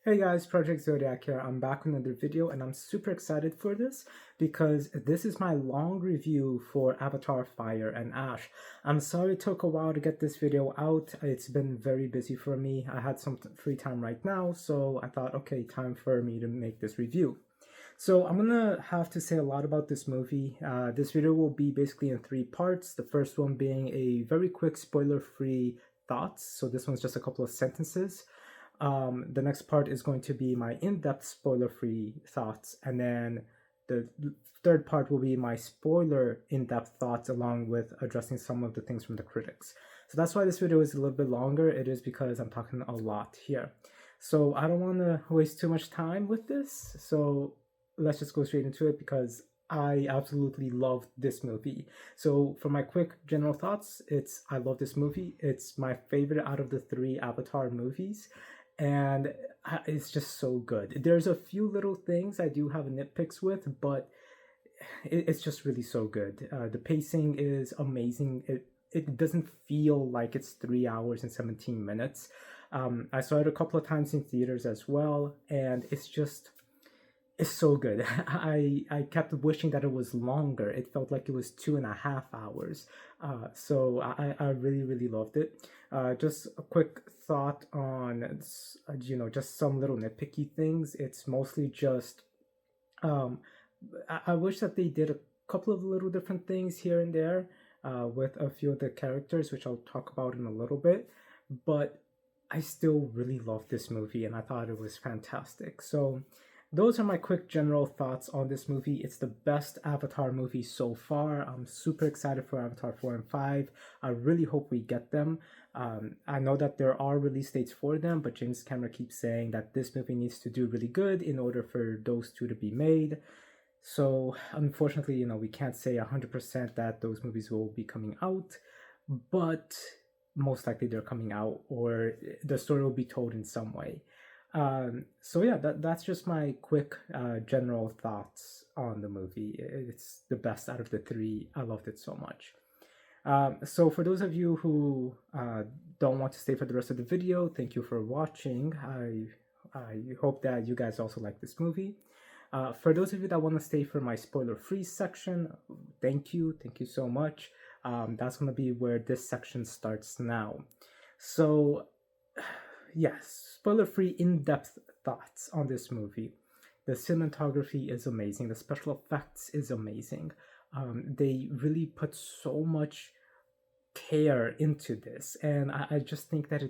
Hey guys, project-zodiac here. I'm back with another video and I'm super excited for this because this is my long review for Avatar Fire and Ash. I'm sorry it took a while to get this video out. It's been very busy for me. I had some free time right now, so I thought, okay, time for me to make this review. So I'm gonna have to say a lot about this movie. This video will be basically in three parts. The first one being a very quick spoiler-free thoughts. So this one's just a couple of sentences. The next part is going to be my in-depth spoiler-free thoughts, and then the third part will be my spoiler in-depth thoughts along with addressing some of the things from the critics. So that's why this video is a little bit longer. It is because I'm talking a lot here. So I don't want to waste too much time with this, so let's just go straight into it because I absolutely love this movie. So for my quick general thoughts, I love this movie. It's my favorite out of the three Avatar movies, and it's just so good. There's a few little things I do have nitpicks with, but it's just really so good. The pacing is amazing. It doesn't feel like it's 3 hours and 17 minutes. I saw it a couple of times in theaters as well, and it's so good. I kept wishing that it was longer. It felt like it was 2.5 hours. So I really, really loved it. Just a quick thought on, just some little nitpicky things. It's mostly just, I wish that they did a couple of little different things here and there with a few of the characters, which I'll talk about in a little bit. But I still really loved this movie and I thought it was fantastic. So those are my quick general thoughts on this movie. It's the best Avatar movie so far. I'm super excited for Avatar 4 and 5. I really hope we get them. I know that there are release dates for them, but James Cameron keeps saying that this movie needs to do really good in order for those two to be made. So unfortunately, we can't say 100% that those movies will be coming out, but most likely they're coming out or the story will be told in some way. So yeah, that's just my quick general thoughts on the movie. It's the best out of the three. I loved it so much. So for those of you who don't want to stay for the rest of the video, thank you for watching. I hope that you guys also like this movie. For those of you that want to stay for my spoiler-free section, thank you so much. That's going to be where this section starts now. So yes, spoiler-free in-depth thoughts on this movie. The cinematography is amazing. The special effects is amazing. They really put so much care into this, and I just think that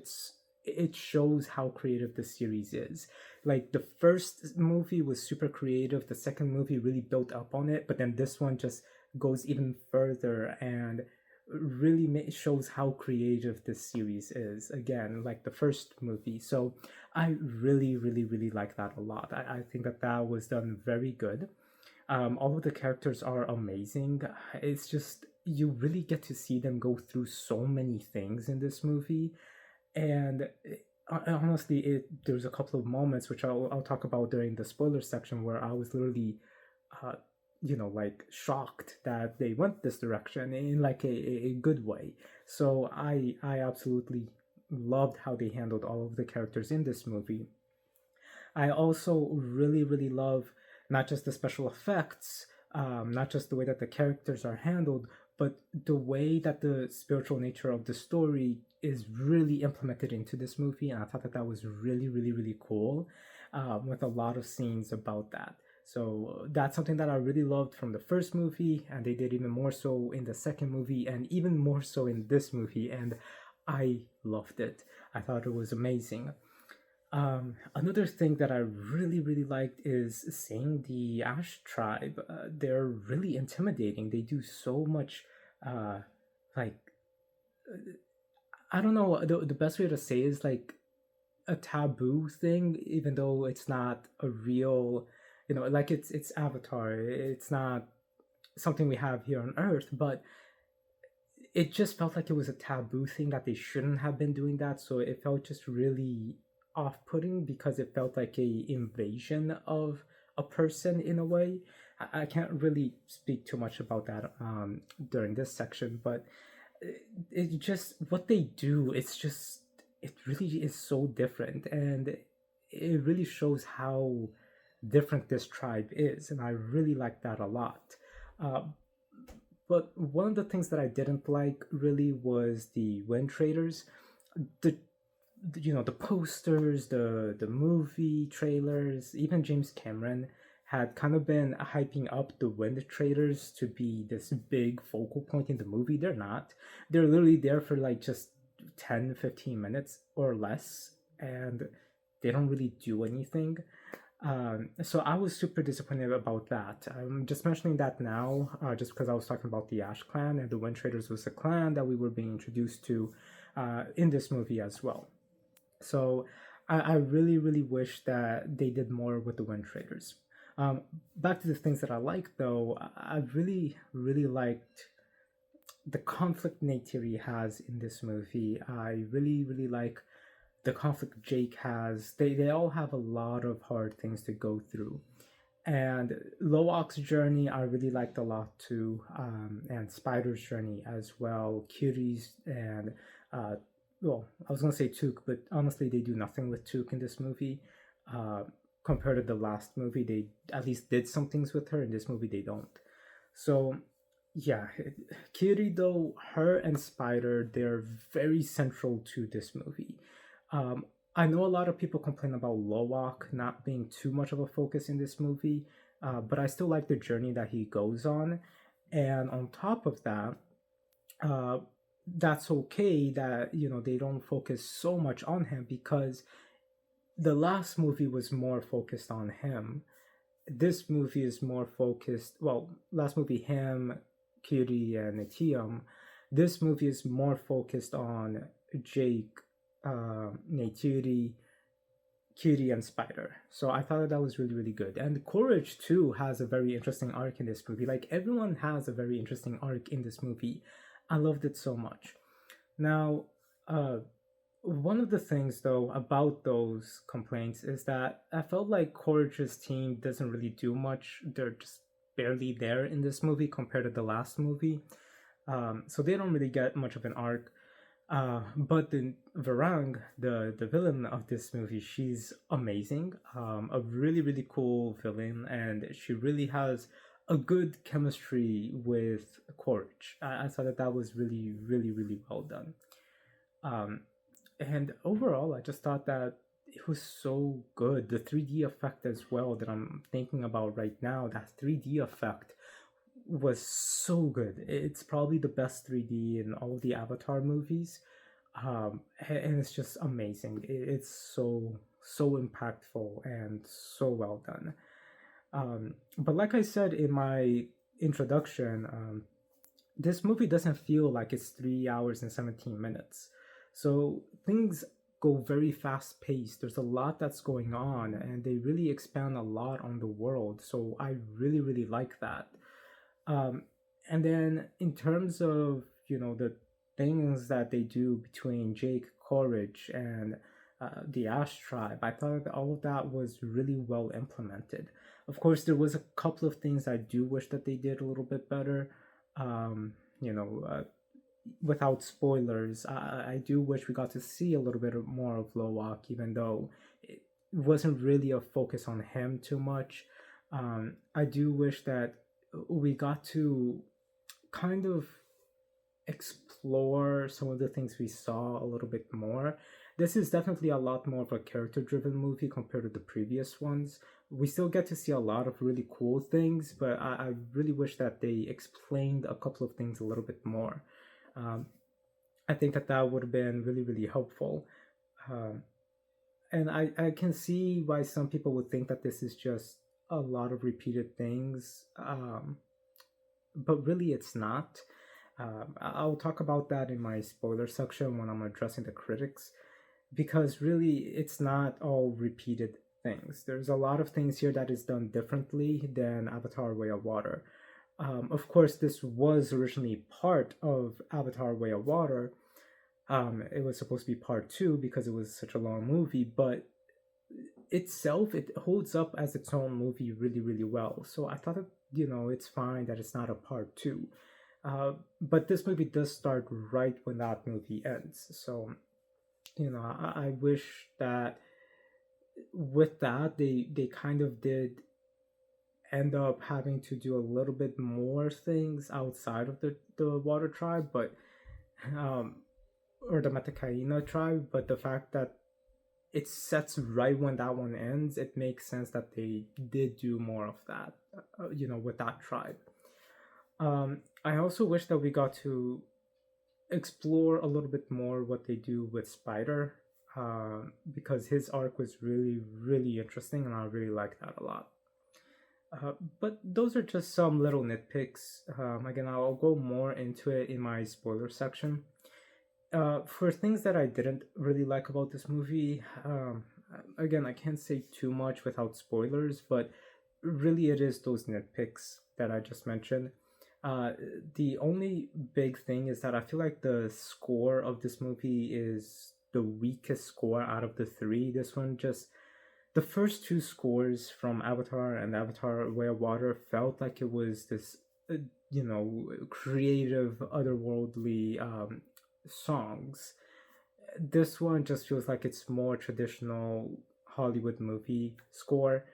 it shows how creative the series is. Like, the first movie was super creative. The second movie really built up on it, but then this one just goes even further and really shows how creative this series is, again, like the first movie. So I really, really, really like that a lot. I think that was done very good. All of the characters are amazing. It's just, you really get to see them go through so many things in this movie, and honestly, there's a couple of moments which I'll talk about during the spoiler section where I was literally like shocked that they went this direction in like a good way. So I absolutely loved how they handled all of the characters in this movie. I also really, really love not just the special effects, not just the way that the characters are handled, but the way that the spiritual nature of the story is really implemented into this movie. And I thought that was really, really, really cool, with a lot of scenes about that. So that's something that I really loved from the first movie, and they did even more so in the second movie, and even more so in this movie, and I loved it. I thought it was amazing. Another thing that I really, really liked is seeing the Ash tribe. They're really intimidating. They do so much, like, I don't know, the best way to say is like a taboo thing, even though it's not a real, like it's Avatar. It's not something we have here on Earth, but it just felt like it was a taboo thing that they shouldn't have been doing that. So it felt just really off-putting because it felt like a invasion of a person in a way. I can't really speak too much about that during this section, but it just, what they do, it really is so different, and it really shows how different this tribe is, and I really like that a lot. Uh, but one of the things that I didn't like really was the wind traders. The the posters, the movie trailers, even James Cameron had kind of been hyping up the wind traders to be this big focal point in the movie. They're not. They're literally there for like just 10-15 minutes or less, and they don't really do anything. So I was super disappointed about that. I'm just mentioning that now, just because I was talking about the Ash clan, and the Wind Traders was a clan that we were being introduced to in this movie as well. So I really, really wish that they did more with the Wind Traders. Um, Back to the things that I like, though, I really, really liked the conflict Neytiri has in this movie. I really, really like the conflict Jake has. They all have a lot of hard things to go through. And Loak's journey I really liked a lot too, and Spider's journey as well. Kiri's and uh, well, I was gonna say Took, but honestly, they do nothing with Took in this movie. Uh, Compared to the last movie, they at least did some things with her. In this movie, they don't. So yeah, Kiri though, her and Spider, they're very central to this movie. Um, I know a lot of people complain about Loak not being too much of a focus in this movie, but I still like the journey that he goes on. And on top of that, uh, that's okay that they don't focus so much on him, because the last movie was more focused on him. This movie is more focused. Well, last movie him, Kiri, and Etium. This movie is more focused on Jake, Neytiri, Kiri, and Spider. So I thought that was really, really good. And Courage too has a very interesting arc in this movie. Like, everyone has a very interesting arc in this movie. I loved it so much. Now, one of the things though about those complaints is that I felt like Courage's team doesn't really do much. They're just barely there in this movie compared to the last movie. So they don't really get much of an arc. But the Varang, the villain of this movie, she's amazing. A really, really cool villain, and she really has a good chemistry with Courage. I thought that was really, really, really well done. Um, and overall, I just thought that it was so good. The 3D effect as well that I'm thinking about right now, that 3D effect was so good. It's probably the best 3D in all of the Avatar movies. And it's just amazing. It's so impactful and so well done. But like I said in my introduction, this movie doesn't feel like it's 3 hours and 17 minutes. So things go very fast paced. There's a lot that's going on, and they really expand a lot on the world. So I really, really like that. Um, and then in terms of, the things that they do between Jake, Courage, and the Ash Tribe, I thought that all of that was really well implemented. Of course, there was a couple of things I do wish that they did a little bit better. Um, you know, uh, Without spoilers, I do wish we got to see a little bit more of Loak, even though it wasn't really a focus on him too much. I do wish that we got to kind of explore some of the things we saw a little bit more. This is definitely a lot more of a character driven movie compared to the previous ones. We still get to see a lot of really cool things, but I really wish that they explained a couple of things a little bit more. Um, I think that that would have been really, really helpful. Um, and I can see why some people would think that this is just a lot of repeated things, but really it's not. I'll talk about that in my spoiler section when I'm addressing the critics, because really it's not all repeated things. There's a lot of things here that is done differently than Avatar Way of Water. Of course, this was originally part of Avatar Way of Water. It was supposed to be part two because it was such a long movie, but itself, it holds up as its own movie really, really well. So I thought that, it's fine that it's not a part two. But this movie does start right when that movie ends. So, I wish that with that, they kind of did end up having to do a little bit more things outside of the water tribe, but um, or the Matakaina tribe. But the fact that it sets right when that one ends, it makes sense that they did do more of that, with that tribe. I also wish that we got to explore a little bit more what they do with Spider, because his arc was really, really interesting, and I really like that a lot. But those are just some little nitpicks. Again, I'll go more into it in my spoiler section. For things that I didn't really like about this movie, again, I can't say too much without spoilers, but really it is those nitpicks that I just mentioned. Uh, the only big thing is that I feel like the score of this movie is the weakest score out of the three. This one just, the first two scores from Avatar and Avatar Way of Water felt like it was this, creative, otherworldly songs. This one just feels like it's more traditional Hollywood movie score.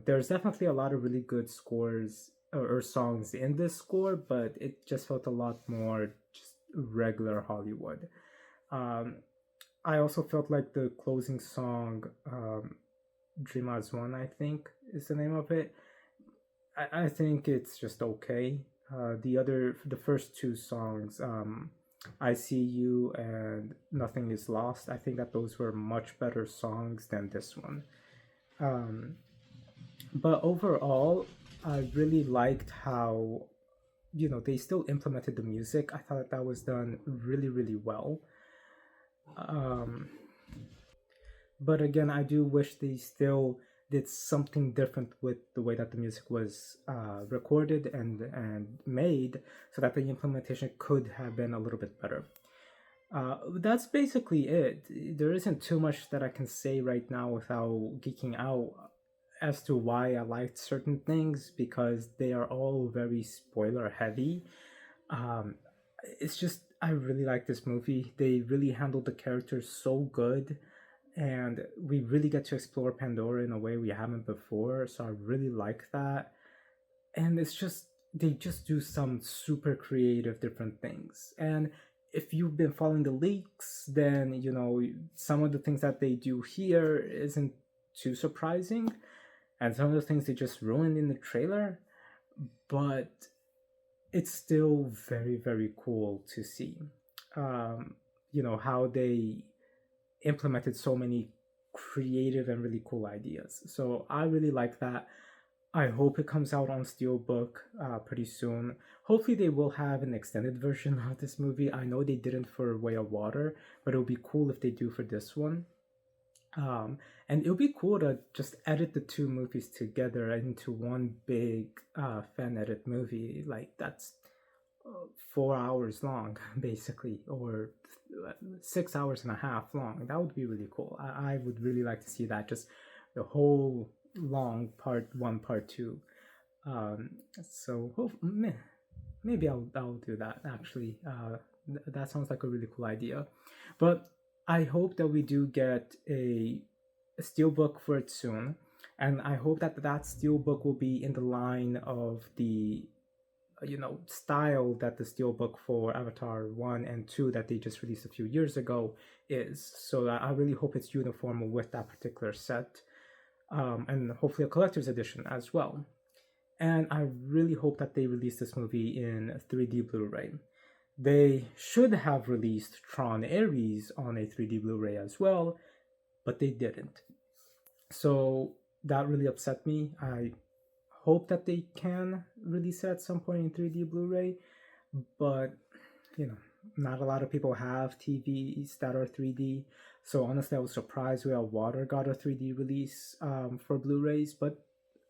There's definitely a lot of really good scores or songs in this score, but it just felt a lot more just regular Hollywood. Um, I also felt like the closing song, Dream As One, I think is the name of it. I think it's just okay. The first two songs, I See You and Nothing Is Lost, I think that those were much better songs than this one. Um, but overall, I really liked how, they still implemented the music. I thought that was done really, really well. Um, but again, I do wish they still did something different with the way that the music was recorded and made, so that the implementation could have been a little bit better. That's basically it. There isn't too much that I can say right now without geeking out as to why I liked certain things, because they are all very spoiler heavy. Um, it's just, I really like this movie. They really handled the characters so good, and we really get to explore Pandora in a way we haven't before. So I really like that. And it's just, they just do some super creative different things. And if you've been following the leaks, then some of the things that they do here isn't too surprising, and some of the things they just ruined in the trailer, but it's still very, very cool to see. How they implemented so many creative and really cool ideas. So I really like that. I hope it comes out on Steelbook pretty soon. Hopefully, they will have an extended version of this movie. I know they didn't for Way of Water, but it would be cool if they do for this one. And it would be cool to just edit the two movies together into one big fan edit movie. Like, that's 4 hours long, basically, or 6 hours and a half long. That would be really cool. I would really like to see that. Just the whole long part one, part two. So maybe I'll do that actually. That sounds like a really cool idea. But I hope that we do get a steelbook for it soon, and I hope that that steelbook will be in the line of the style that the steelbook for Avatar 1 and 2 that they just released a few years ago is. So I really hope it's uniform with that particular set, and hopefully a collector's edition as well. And I really hope that they release this movie in 3D Blu-ray. They should have released Tron Ares on a 3D Blu-ray as well, but they didn't. So that really upset me. I hope that they can release it at some point in 3D Blu-ray, but not a lot of people have TVs that are 3D. So honestly, I was surprised Way of Water got a 3D release for Blu-rays, but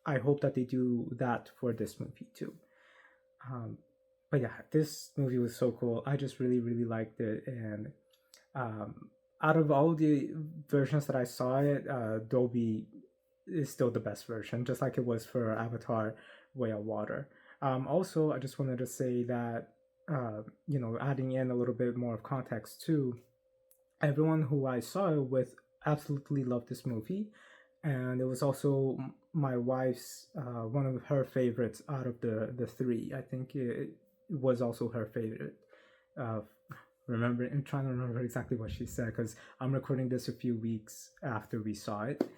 I hope that they do that for this movie too. But yeah, this movie was so cool. I just really, really liked it. And out of all the versions that I saw it, Dolby is still the best version, just like it was for Avatar Way of Water. Also, I just wanted to say that, adding in a little bit more of context too, everyone who I saw it with absolutely love this movie, and it was also my wife's one of her favorites out of the three. I think it was also her favorite. Uh, I'm trying to remember exactly what she said because I'm recording this a few weeks after we saw it.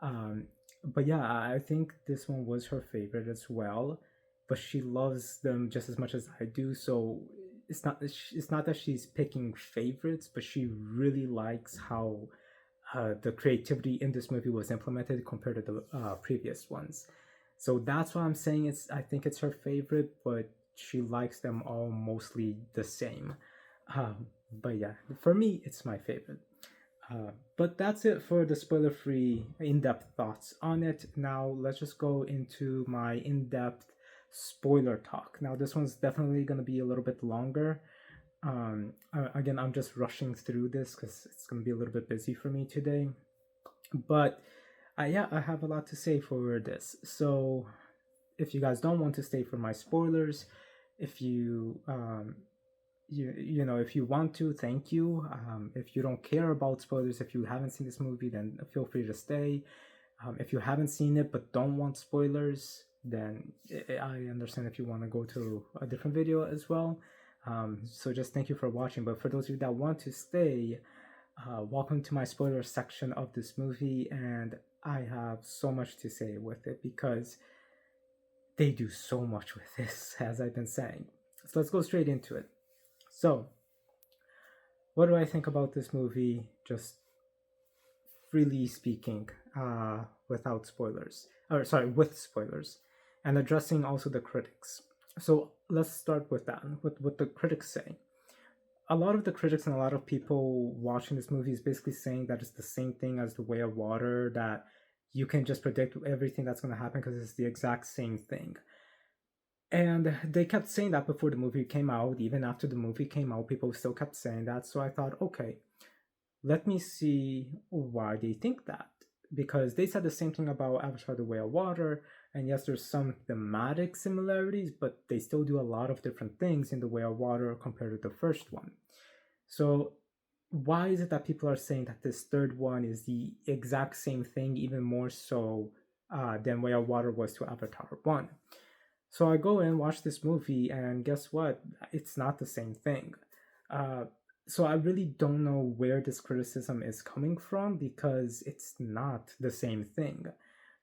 Um, but yeah, I think this one was her favorite as well. But she loves them just as much as I do. So it's not that she's picking favorites, but she really likes how the creativity in this movie was implemented compared to the previous ones. So that's why I'm saying I think it's her favorite, but she likes them all mostly the same. But yeah, for me, it's my favorite. But that's it for the spoiler free in depth thoughts on it. Now, let's just go into my in depth spoiler talk. Now, this one's definitely going to be a little bit longer. Again, I'm just rushing through this because it's going to be a little bit busy for me today. But yeah, I have a lot to say for this. So, if you guys don't want to stay for my spoilers, if you know, if you want to, thank you. If you don't care about spoilers, if you haven't seen this movie, then feel free to stay. If you haven't seen it but don't want spoilers, then I understand if you want to go to a different video as well. So just thank you for watching. But for those of you that want to stay, welcome to my spoiler section of this movie, and I have so much to say with it because they do so much with this, as I've been saying. So let's go straight into it. So, what do I think about this movie? Just freely speaking, without spoilers, or sorry, with spoilers, and addressing also the critics. So let's start with that. What the critics say. A lot of the critics and a lot of people watching this movie is basically saying that it's the same thing as The Way of Water, that you can just predict everything that's going to happen because it's the exact same thing. And they kept saying that before the movie came out. Even after the movie came out, people still kept saying that. So I thought, okay, let me see why they think that. Because they said the same thing about Avatar The Way of Water. And yes, there's some thematic similarities, but they still do a lot of different things in The Way of Water compared to the first one. So why is it that people are saying that this third one is the exact same thing, even more so than Way of Water was to Avatar 1? So I go and watch this movie, and guess what? It's not the same thing. Uh, so I really don't know where this criticism is coming from because it's not the same thing.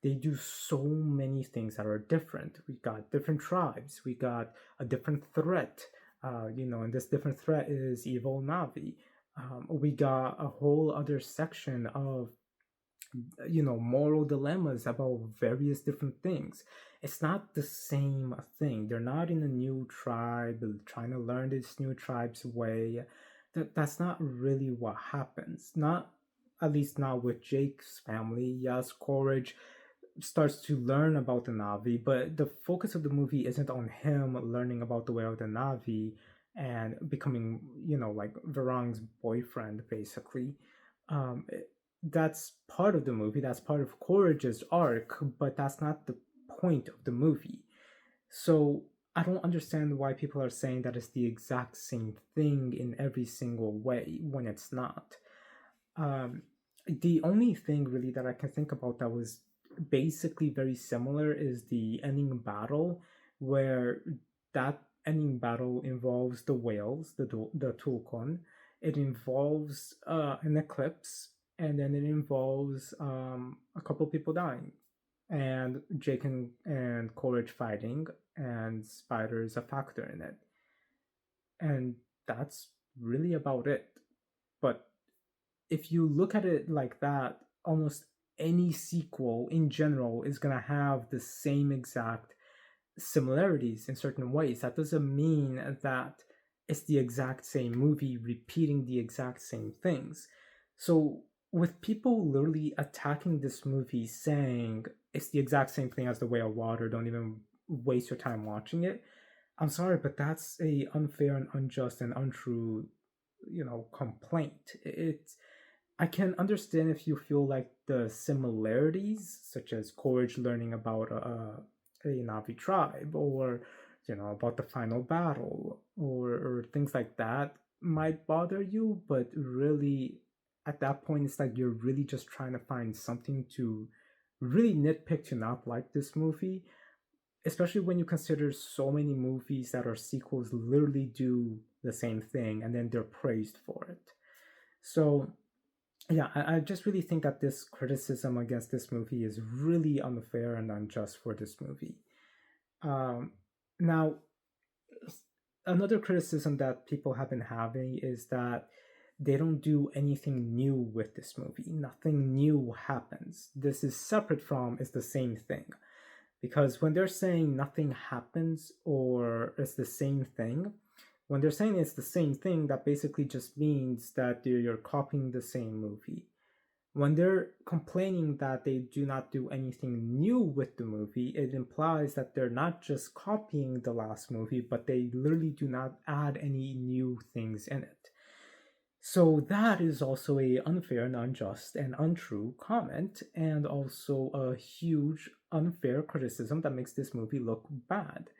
They do so many things that are different. We got different tribes. We got a different threat. And this different threat is evil Navi. We got a whole other section of moral dilemmas about various different things. It's not the same thing. They're not in a new tribe trying to learn this new tribe's way. That's not really what happens. Not, at least not with Jake's family. Yes, Courage starts to learn about the Navi, but the focus of the movie isn't on him learning about the way of the Navi and becoming, like Varang's boyfriend, basically. Um, that's part of the movie. That's part of Courage's arc, but that's not the point of the movie. So I don't understand why people are saying that it's the exact same thing in every single way when it's not. The only thing really that I can think about that was basically very similar is the ending battle, where that ending battle involves the whales, the Tulkun. It involves an eclipse, and then it involves a couple people dying, and Jake and Courage fighting, and Spider is a factor in it, and that's really about it. But if you look at it like that, almost any sequel in general is going to have the same exact similarities in certain ways. That doesn't mean that it's the exact same movie repeating the exact same things. So, with people literally attacking this movie saying it's the exact same thing as The Way of Water, don't even waste your time watching it. I'm sorry, but that's a unfair and unjust and untrue, complaint. I can understand if you feel like the similarities, such as Courage learning about a Navi tribe, or about the final battle, or things like that, might bother you. But really, at that point it's like you're really just trying to find something to really nitpick to not like this movie, especially when you consider so many movies that are sequels literally do the same thing and then they're praised for it. So yeah, I just really think that this criticism against this movie is really unfair and unjust for this movie. Um, Now, another criticism that people have been having is that they don't do anything new with this movie. Nothing new happens. This is separate from is the same thing. Because when they're saying nothing happens or it's the same thing, when they're saying it's the same thing, that basically just means that you're copying the same movie. When they're complaining that they do not do anything new with the movie, it implies that they're not just copying the last movie, but they literally do not add any new things in it. So that is also a unfair and unjust and untrue comment, and also a huge unfair criticism that makes this movie look bad.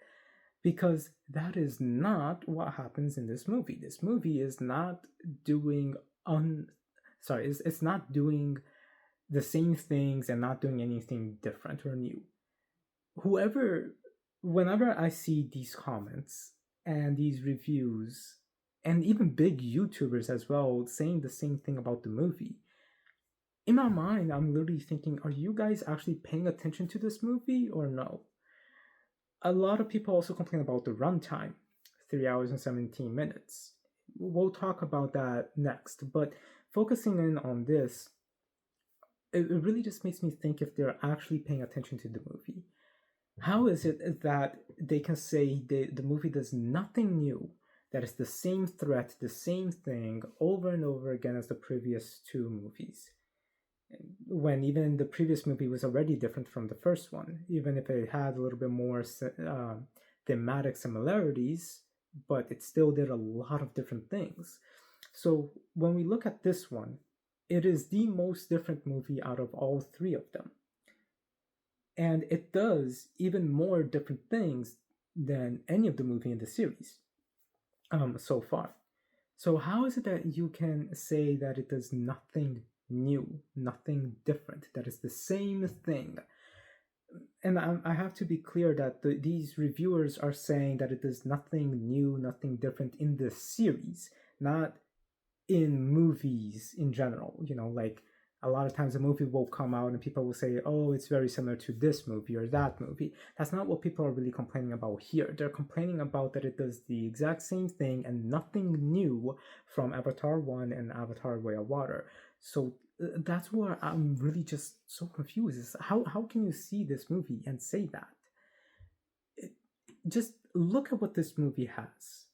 Because that is not what happens in this movie. This movie is not doing it's not doing the same things and not doing anything different or new. Whoever, whenever I see these comments and these reviews, and even big YouTubers as well saying the same thing about the movie, in my mind, I'm literally thinking, are you guys actually paying attention to this movie or no? A lot of people also complain about the runtime, 3 hours and 17 minutes. We'll talk about that next, but focusing in on this, it really just makes me think if they're actually paying attention to the movie. How is it that they can say the movie does nothing new, that is the same threat, the same thing over and over again as the previous two movies? When even the previous movie was already different from the first one, even if it had a little bit more thematic similarities, but it still did a lot of different things. So when we look at this one, it is the most different movie out of all three of them. And it does even more different things than any of the movie in the series so far. So how is it that you can say that it does nothing new, nothing different, that is the same thing? And I have to be clear that these reviewers are saying that it does nothing new, nothing different in this series, not in movies in general. Like a lot of times a movie will come out and people will say, oh, it's very similar to this movie or that movie. That's not what people are really complaining about here. They're complaining about that it does the exact same thing and nothing new from Avatar 1 and Avatar Way of Water. So that's where I'm really just so confused. Is how can you see this movie and say that? Just look at what this movie has.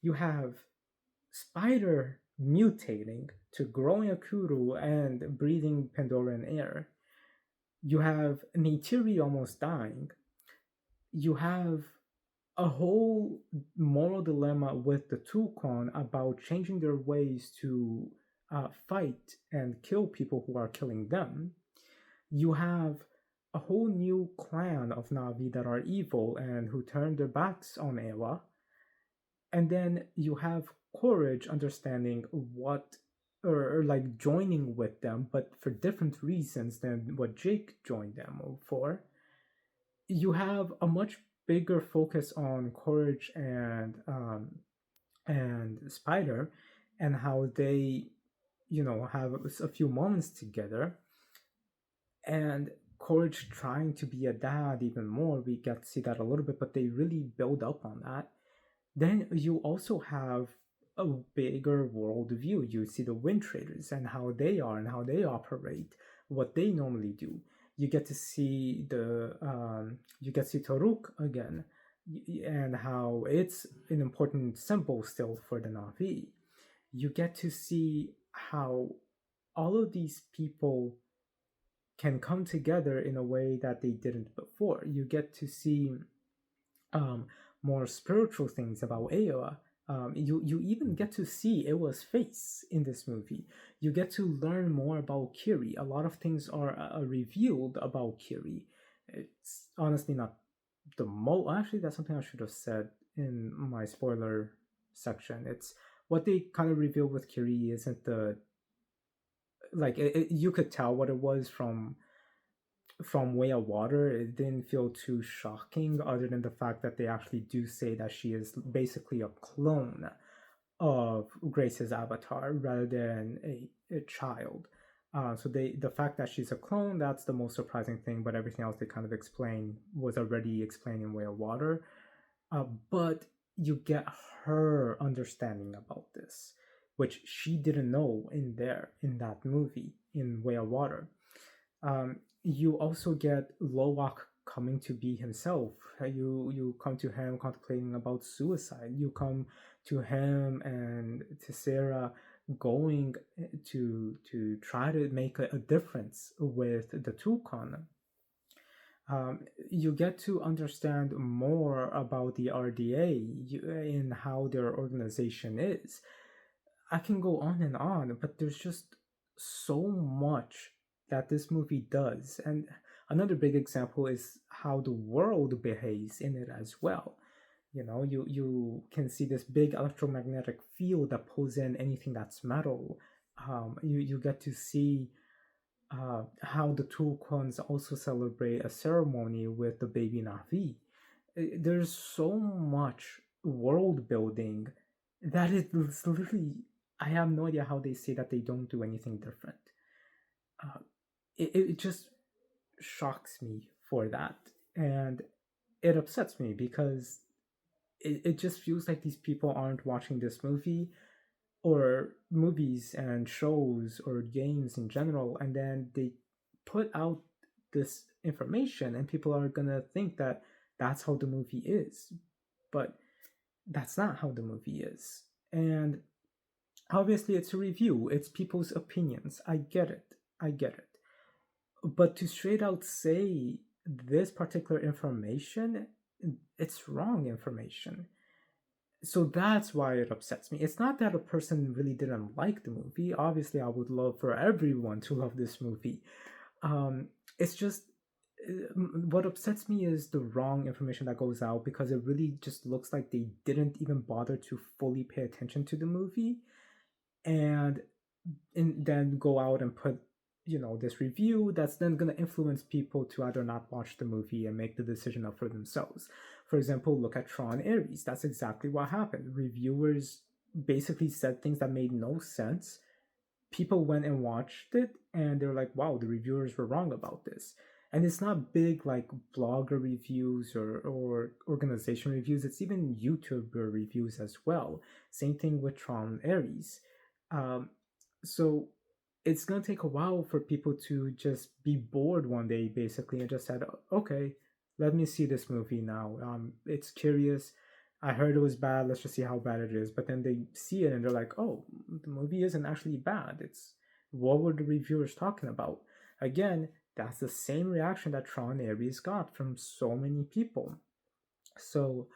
You have Spider mutating to growing a Kuru and breathing Pandoran air. You have Neytiri almost dying. You have a whole moral dilemma with the Tukon about changing their ways to fight and kill people who are killing them. You have a whole new clan of Na'vi that are evil and who turn their backs on Ewa. And then you have Courage understanding what, or like joining with them, but for different reasons than what Jake joined them for. You have a much bigger focus on Courage and Spider, and how they, have a few moments together, and Courage trying to be a dad even more. We get to see that a little bit, but they really build up on that. Then you also have a bigger world view. You see the Wind Traders and how they are and how they operate, what they normally do. You get to see Toruk again, and how it's an important symbol still for the Na'vi. You get to see how all of these people can come together in a way that they didn't before. You get to see more spiritual things about Aoa. You even get to see Ewa's face in this movie. You get to learn more about Kiri. A lot of things are revealed about Kiri. It's honestly not the most. Actually, that's something I should have said in my spoiler section. It's what they kind of reveal with Kiri isn't the like you could tell what it was from Way of Water. It didn't feel too shocking, other than the fact that they actually do say that she is basically a clone of Grace's avatar rather than a child. So the fact that she's a clone, that's the most surprising thing, but everything else they kind of explain was already explained in Way of Water. But you get her understanding about this, which she didn't know in that movie in Way of Water. You also get Lowak coming to be himself. You come to him contemplating about suicide. You come to him and to Sarah going to try to make a difference with the Tulkun. You get to understand more about the RDA and how their organization is. I can go on and on, but there's just so much that this movie does. And another big example is how the world behaves in it as well. You can see this big electromagnetic field that pulls in anything that's metal. You get to see how the Tulkuns also celebrate a ceremony with the baby Navi. There's so much world building that it's literally, I have no idea how they say that they don't do anything different. Uh, it just shocks me for that. And it upsets me because it just feels like these people aren't watching this movie or movies and shows or games in general, and then they put out this information and people are gonna think that that's how the movie is, but that's not how the movie is. And obviously it's a review, it's people's opinions. I get it, but to straight out say this particular information, it's wrong information. So that's why it upsets me. It's not that a person really didn't like the movie. Obviously, I would love for everyone to love this movie. It's just what upsets me is the wrong information that goes out, because it really just looks like they didn't even bother to fully pay attention to the movie, and then go out and put this review that's then going to influence people to either not watch the movie and make the decision up for themselves. For example, look at Tron Ares. That's exactly what happened. Reviewers basically said things that made no sense. People went and watched it and they're like, wow, the reviewers were wrong about this. And it's not big like blogger reviews or organization reviews, it's even YouTuber reviews as well. Same thing with Tron Ares. So it's gonna take a while for people to just be bored one day, basically, and just said, "Okay, let me see this movie now. It's curious. I heard it was bad. Let's just see how bad it is." But then they see it and they're like, "Oh, the movie isn't actually bad. It's what were the reviewers talking about?" Again, that's the same reaction that Tron Ares got from so many people. So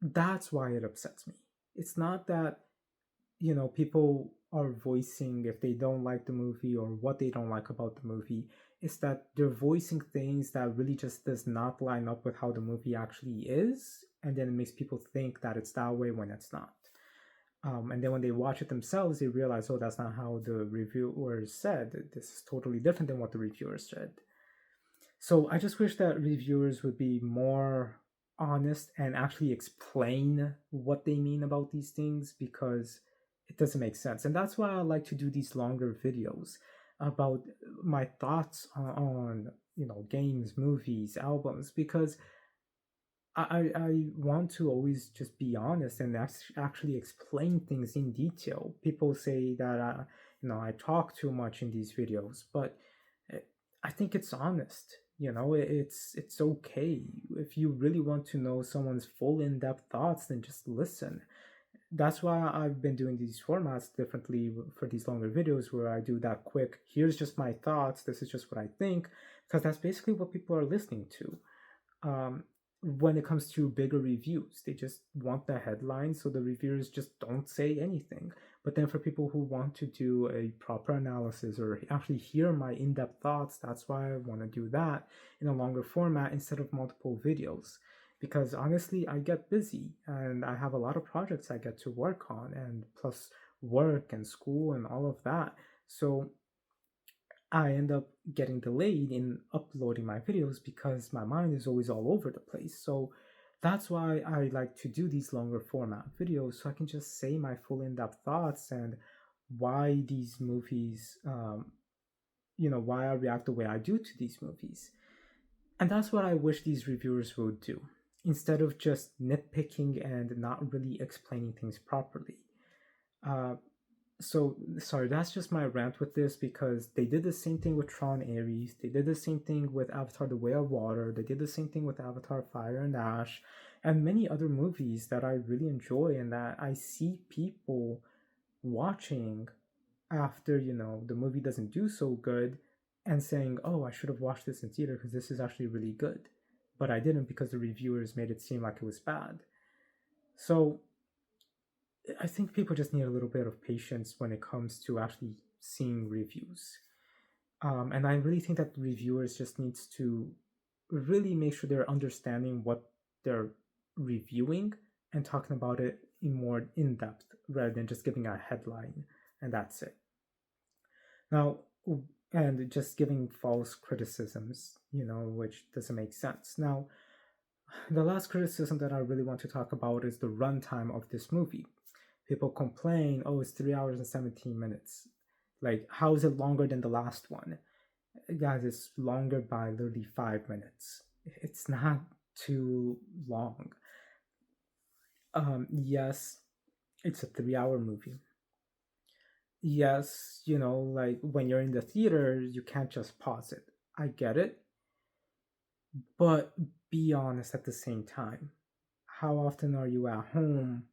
that's why it upsets me. It's not that people are voicing if they don't like the movie or what they don't like about the movie. It's that they're voicing things that really just does not line up with how the movie actually is, and then it makes people think that it's that way when it's not. And then when they watch it themselves, they realize, oh, that's not how the reviewers said. This is totally different than what the reviewers said. So I just wish that reviewers would be more honest and actually explain what they mean about these things, because it doesn't make sense. And that's why I like to do these longer videos about my thoughts on games, movies, albums, because I want to always just be honest and actually explain things in detail. People say that I talk too much in these videos, but I think it's honest. It's okay. If you really want to know someone's full in-depth thoughts, then just listen. That's why I've been doing these formats differently for these longer videos, where I do that quick, here's just my thoughts, this is just what I think, because that's basically what people are listening to. When it comes to bigger reviews, they just want the headline, so the reviewers just don't say anything. But then for people who want to do a proper analysis or actually hear my in-depth thoughts, that's why I want to do that in a longer format instead of multiple videos. Because honestly, I get busy and I have a lot of projects I get to work on, and plus work and school and all of that. So I end up getting delayed in uploading my videos because my mind is always all over the place. So that's why I like to do these longer format videos so I can just say my full in-depth thoughts and why these movies, why I react the way I do to these movies. And that's what I wish these reviewers would do instead of just nitpicking and not really explaining things properly. Uh, so sorry, that's just my rant with this because they did the same thing with Tron Ares, they did the same thing with Avatar The Way of Water, they did the same thing with Avatar Fire and Ash, and many other movies that I really enjoy and that I see people watching after, the movie doesn't do so good and saying, oh, I should have watched this in theater because this is actually really good. But I didn't because the reviewers made it seem like it was bad. So I think people just need a little bit of patience when it comes to actually seeing reviews. And I really think that reviewers just needs to really make sure they're understanding what they're reviewing and talking about it in more in depth rather than just giving a headline and that's it. Now, and just giving false criticisms, which doesn't make sense. Now, the last criticism that I really want to talk about is the runtime of this movie. People complain, oh, it's 3 hours and 17 minutes. Like, how is it longer than the last one? Guys, it's longer by literally 5 minutes. It's not too long. Yes, it's a 3 hour movie. Yes, like when you're in the theater, you can't just pause it. I get it. But be honest at the same time. How often are you at home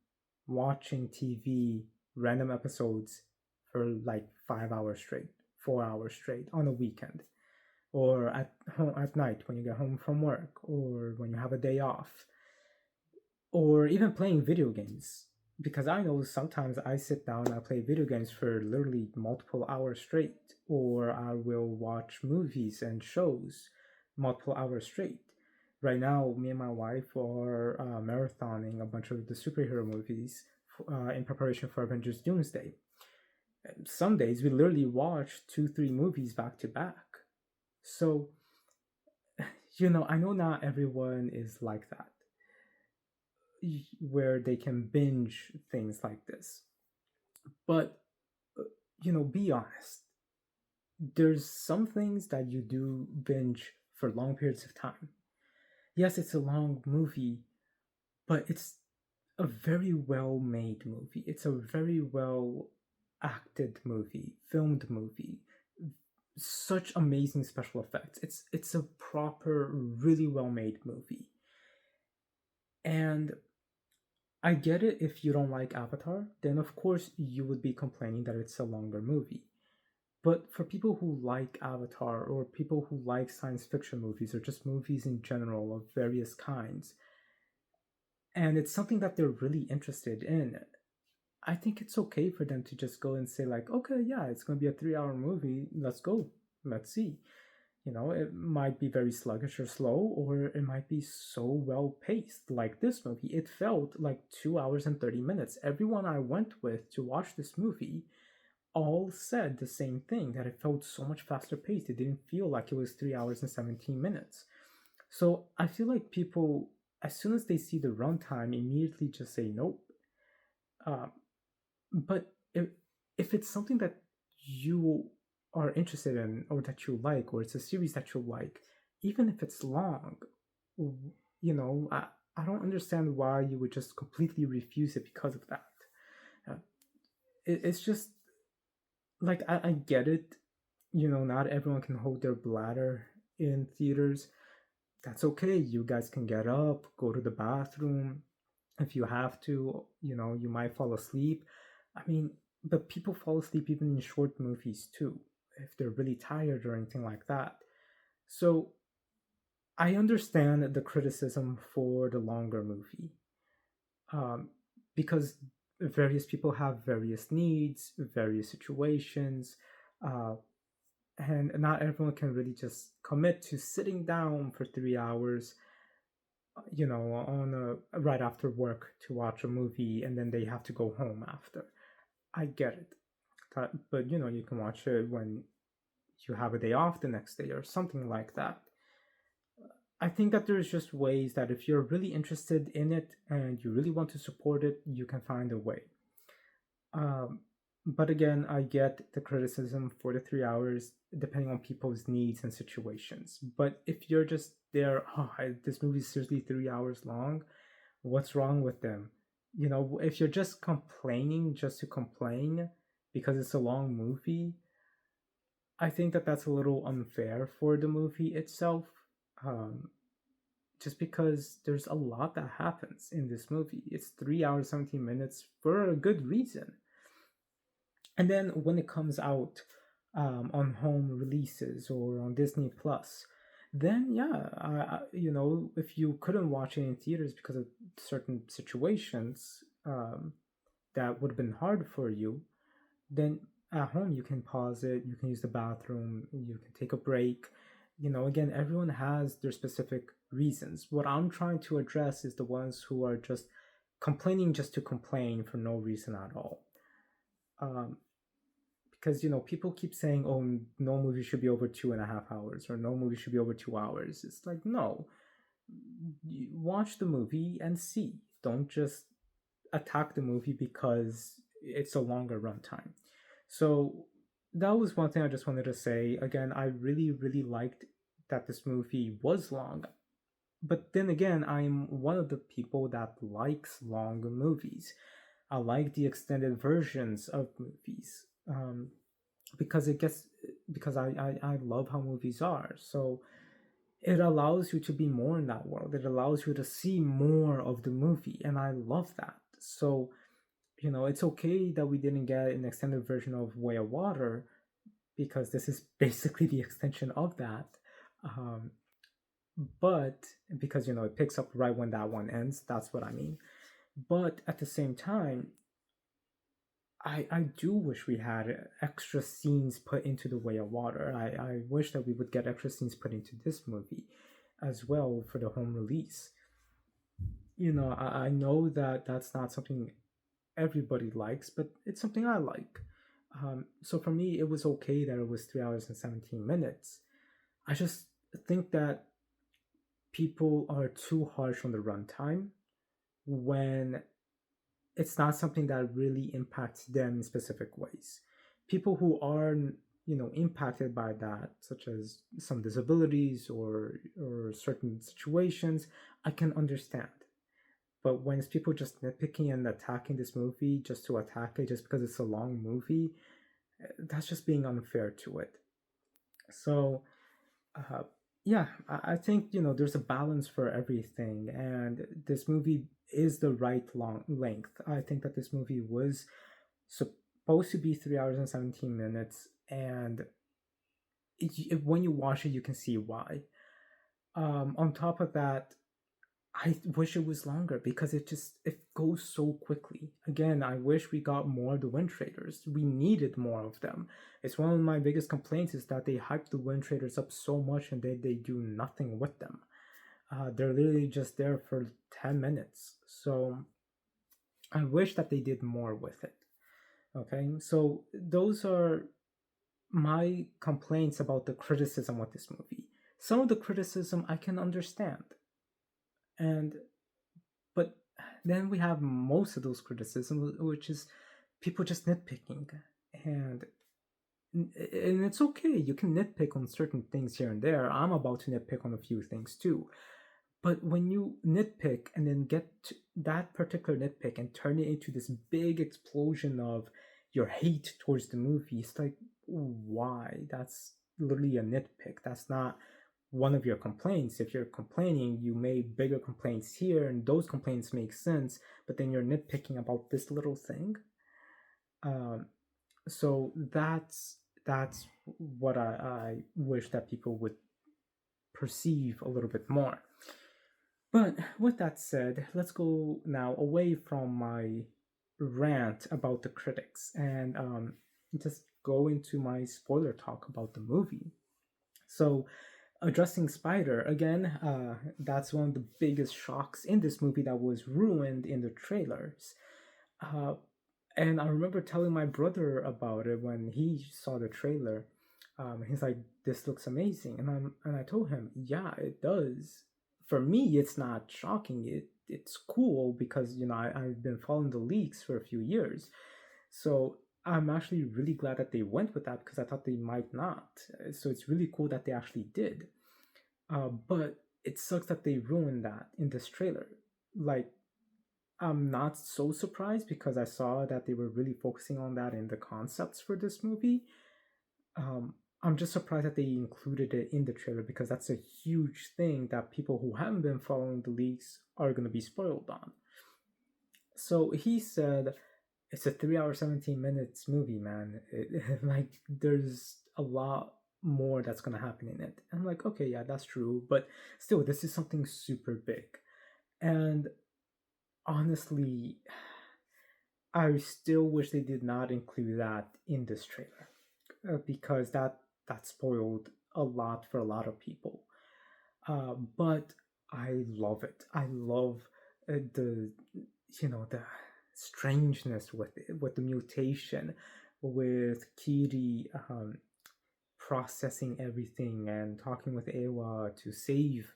watching TV, random episodes for like 5 hours straight, 4 hours straight on a weekend? Or at home at night when you get home from work, or when you have a day off, or even playing video games. Because I know sometimes I sit down and I play video games for literally multiple hours straight, or I will watch movies and shows multiple hours straight. Right now, me and my wife are marathoning a bunch of the superhero movies in preparation for Avengers Doomsday. Some days we literally watch 2, 3 movies back to back. So, I know not everyone is like that, where they can binge things like this. But, be honest. There's some things that you do binge for long periods of time. Yes, it's a long movie, but it's a very well made movie. It's a very well acted movie, filmed movie. Such amazing special effects. It's a proper, really well made movie. And I get it if you don't like Avatar, then of course you would be complaining that it's a longer movie. But for people who like Avatar or people who like science fiction movies or just movies in general of various kinds, and it's something that they're really interested in, I think it's okay for them to just go and say, like, okay, yeah, it's going to be a 3 hour movie. Let's go. Let's see. It might be very sluggish or slow, or it might be so well paced. Like this movie, it felt like 2 hours and 30 minutes. Everyone I went with to watch this movie all said the same thing, that it felt so much faster paced. It didn't feel like it was 3 hours and 17 minutes. So I feel like people, as soon as they see the runtime, immediately just say nope. But if it's something that you are interested in or that you like, or it's a series that you like, even if it's long, I don't understand why you would just completely refuse it because of that. It's just like I get it. Not everyone can hold their bladder in theaters. That's okay. You guys can get up, go to the bathroom if you have to. You might fall asleep. I mean, but people fall asleep even in short movies too, if they're really tired or anything like that. So I understand the criticism for the longer movie, because various people have various needs, various situations, and not everyone can really just commit to sitting down for 3 hours, on right after work to watch a movie, and then they have to go home after. I get it, but you can watch it when you have a day off the next day or something like that. I think that there's just ways that if you're really interested in it and you really want to support it, you can find a way. Um, but again, I get the criticism for the 3 hours depending on people's needs and situations. But if you're just there, oh, this movie's seriously 3 hours long, what's wrong with them? You know, if you're just complaining just to complain because it's a long movie, I think that that's a little unfair for the movie itself. Um, just because there's a lot that happens in this movie. It's 3 hours, 17 minutes for a good reason. And then when it comes out on home releases or on Disney Plus, then yeah, if you couldn't watch it in theaters because of certain situations that would have been hard for you, then at home you can pause it, you can use the bathroom, you can take a break. Again, everyone has their specific reasons. What I'm trying to address is the ones who are just complaining just to complain for no reason at all. Because people keep saying, oh, no movie should be over 2.5 hours, or no movie should be over 2 hours. It's like, no, you watch the movie and see. Don't just attack the movie because it's a longer runtime. So that was one thing I just wanted to say. Again, I really, really liked that this movie was long. But then again, I'm one of the people that likes long movies. I like the extended versions of movies because I love how movies are. So it allows you to be more in that world. It allows you to see more of the movie, and I love that. So it's okay that we didn't get an extended version of Way of Water because this is basically the extension of that. But because it picks up right when that one ends, that's what I mean. But at the same time, I do wish we had extra scenes put into The Way of Water. I wish that we would get extra scenes put into this movie as well for the home release. I know that that's not something everybody likes, but it's something I like. So for me, it was okay that it was 3 hours and 17 minutes. I just think that people are too harsh on the runtime when it's not something that really impacts them in specific ways. People who are, impacted by that, such as some disabilities or certain situations, I can understand. But when it's people just nitpicking and attacking this movie just to attack it just because it's a long movie, that's just being unfair to it. So, uh, yeah, I think there's a balance for everything, and this movie is the right long length. I think that this movie was supposed to be 3 hours and 17 minutes, and when you watch it, you can see why. On top of that, I wish it was longer because it goes so quickly. Again, I wish we got more of the Wind Traders. We needed more of them. It's one of my biggest complaints is that they hype the Wind Traders up so much and they do nothing with them. They're literally just there for 10 minutes. So I wish that they did more with it. Okay, so those are my complaints about the criticism of this movie. Some of the criticism I can understand. But then we have most of those criticisms, which is people just nitpicking, and it's okay. You can nitpick on certain things here and there. I'm about to nitpick on a few things too. But when you nitpick and then get to that particular nitpick and turn it into this big explosion of your hate towards the movie, it's like, why? That's literally a nitpick. That's not one of your complaints. If you're complaining, you made bigger complaints here, and those complaints make sense, but then you're nitpicking about this little thing. So that's what I wish that people would perceive a little bit more. But with that said, let's go now away from my rant about the critics and just go into my spoiler talk about the movie. So, addressing Spider again, that's one of the biggest shocks in this movie that was ruined in the trailers. And I remember telling my brother about it when he saw the trailer. He's like, this looks amazing, and I told him, yeah, it does. For me, it's not shocking. It's cool because I've been following the leaks for a few years, so I'm actually really glad that they went with that because I thought they might not. So it's really cool that they actually did. But it sucks that they ruined that in this trailer. Like, I'm not so surprised because I saw that they were really focusing on that in the concepts for this movie. I'm just surprised that they included it in the trailer because that's a huge thing that people who haven't been following the leaks are going to be spoiled on. So he said it's a 3 hour 17 minutes movie, man. Like, there's a lot more that's going to happen in it. And I'm like, okay, yeah, that's true, but still, this is something super big. And honestly, I still wish they did not include that in this trailer, because that spoiled a lot for a lot of people. But I love it. I love the the strangeness with it, with the mutation, with Kiri processing everything and talking with Ewa to save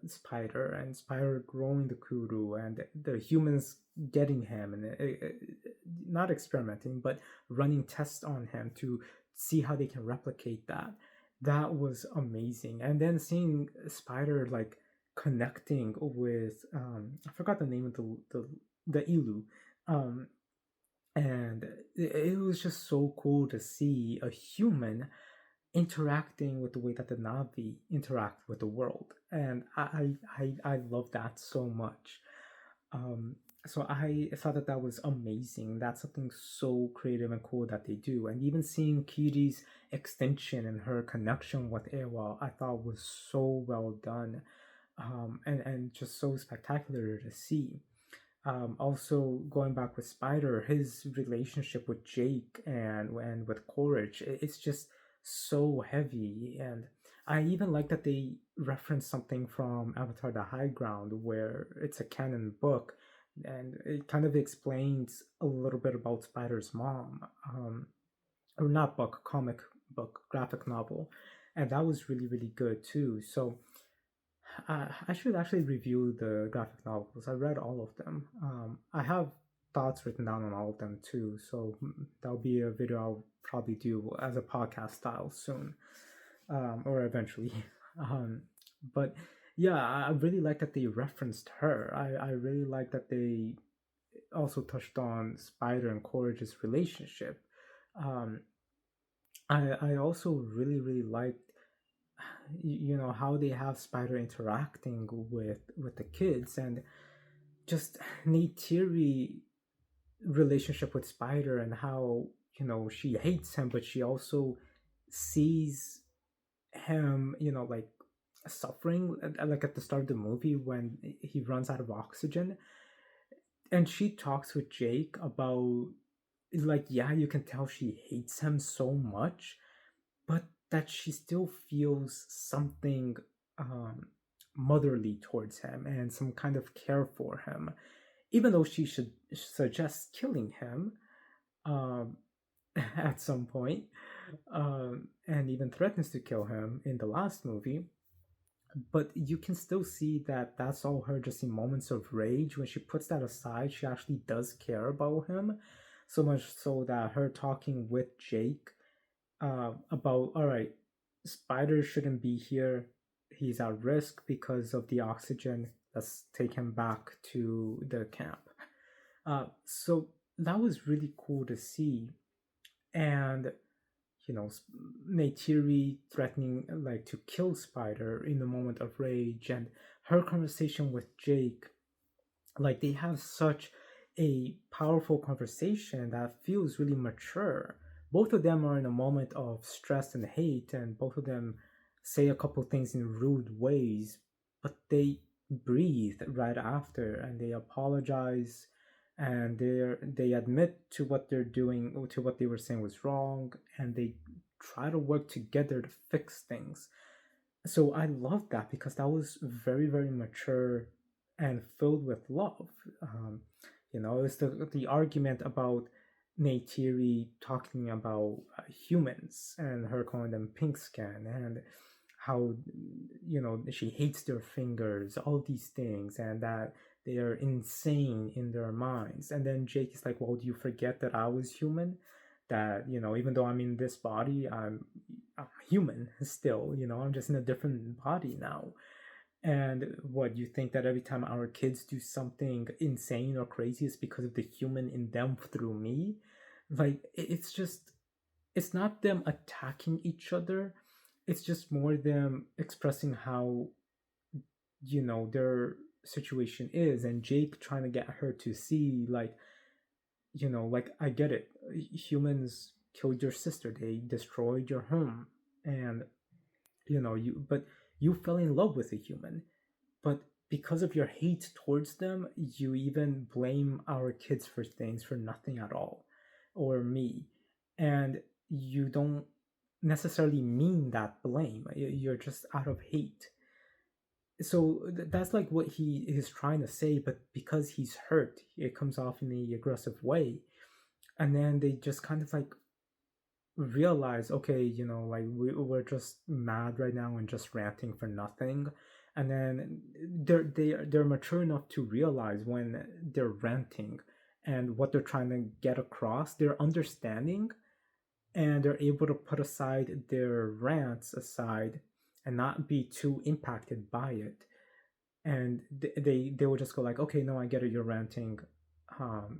Spider, and Spider growing the Kuru, and the humans getting him, and not experimenting but running tests on him to see how they can replicate that. That was amazing. And then seeing Spider like connecting with I forgot the name of the Ilu, um, and it was just so cool to see a human interacting with the way that the Navi interact with the world, and I love that so much. Um, so I thought that that was amazing. That's something so creative and cool that they do, and even seeing Kiri's extension and her connection with Ewa, I thought was so well done, and just so spectacular to see. Also, going back with Spider, his relationship with Jake and with Courage, it's just so heavy. And I even like that they reference something from Avatar: The High Ground, where it's a canon book, and it kind of explains a little bit about Spider's mom, or not book, comic book, graphic novel, and that was really really good too. So I should actually review the graphic novels. I read all of them. I have thoughts written down on all of them too, so that'll be a video I'll probably do as a podcast style soon, or eventually. Um, but yeah, I really like that they referenced her. I really like that they also touched on Spider and Courage's relationship. Um, I also really really liked how they have Spider interacting with the kids, and just Neytiri relationship with Spider, and how she hates him but she also sees him like suffering, like at the start of the movie when he runs out of oxygen, and she talks with Jake about, like, yeah, you can tell she hates him so much, but that she still feels something um, motherly towards him and some kind of care for him, even though she should suggest killing him um, at some point, and even threatens to kill him in the last movie. But you can still see that that's all her just in moments of rage. When she puts that aside, she actually does care about him, so much so that her talking with Jake about, all right, Spider shouldn't be here. He's at risk because of the oxygen. Let's take him back to the camp. So that was really cool to see. And Neytiri threatening like to kill Spider in the moment of rage, and her conversation with Jake, like they have such a powerful conversation that feels really mature. Both of them are in a moment of stress and hate, and both of them say a couple things in rude ways, but they breathe right after, and they apologize, and they admit to what they're doing, to what they were saying was wrong, and they try to work together to fix things. So I love that because that was very very mature and filled with love. It's the argument about Neytiri talking about humans and her calling them pink skin, and how she hates their fingers, all these things, and that they are insane in their minds. And then Jake is like, well, do you forget that I was human? That even though I'm in this body, I'm human still. I'm just in a different body now. And what, you think that every time our kids do something insane or crazy is because of the human in them through me? Like, it's just, it's not them attacking each other. It's just more them expressing how, their situation is, and Jake trying to get her to see, like, like, I get it. Humans killed your sister, they destroyed your home, and but you fell in love with a human. But because of your hate towards them, you even blame our kids for things for nothing at all, or me. And you don't necessarily mean that blame. You're just out of hate. So that's like what he is trying to say, but because he's hurt, it comes off in the aggressive way. And then they just kind of like realize, okay, like we're just mad right now and just ranting for nothing. And then they're mature enough to realize when they're ranting and what they're trying to get across, they're understanding, and they're able to put aside their rants aside and not be too impacted by it. And they will just go like, okay, no, I get it, you're ranting,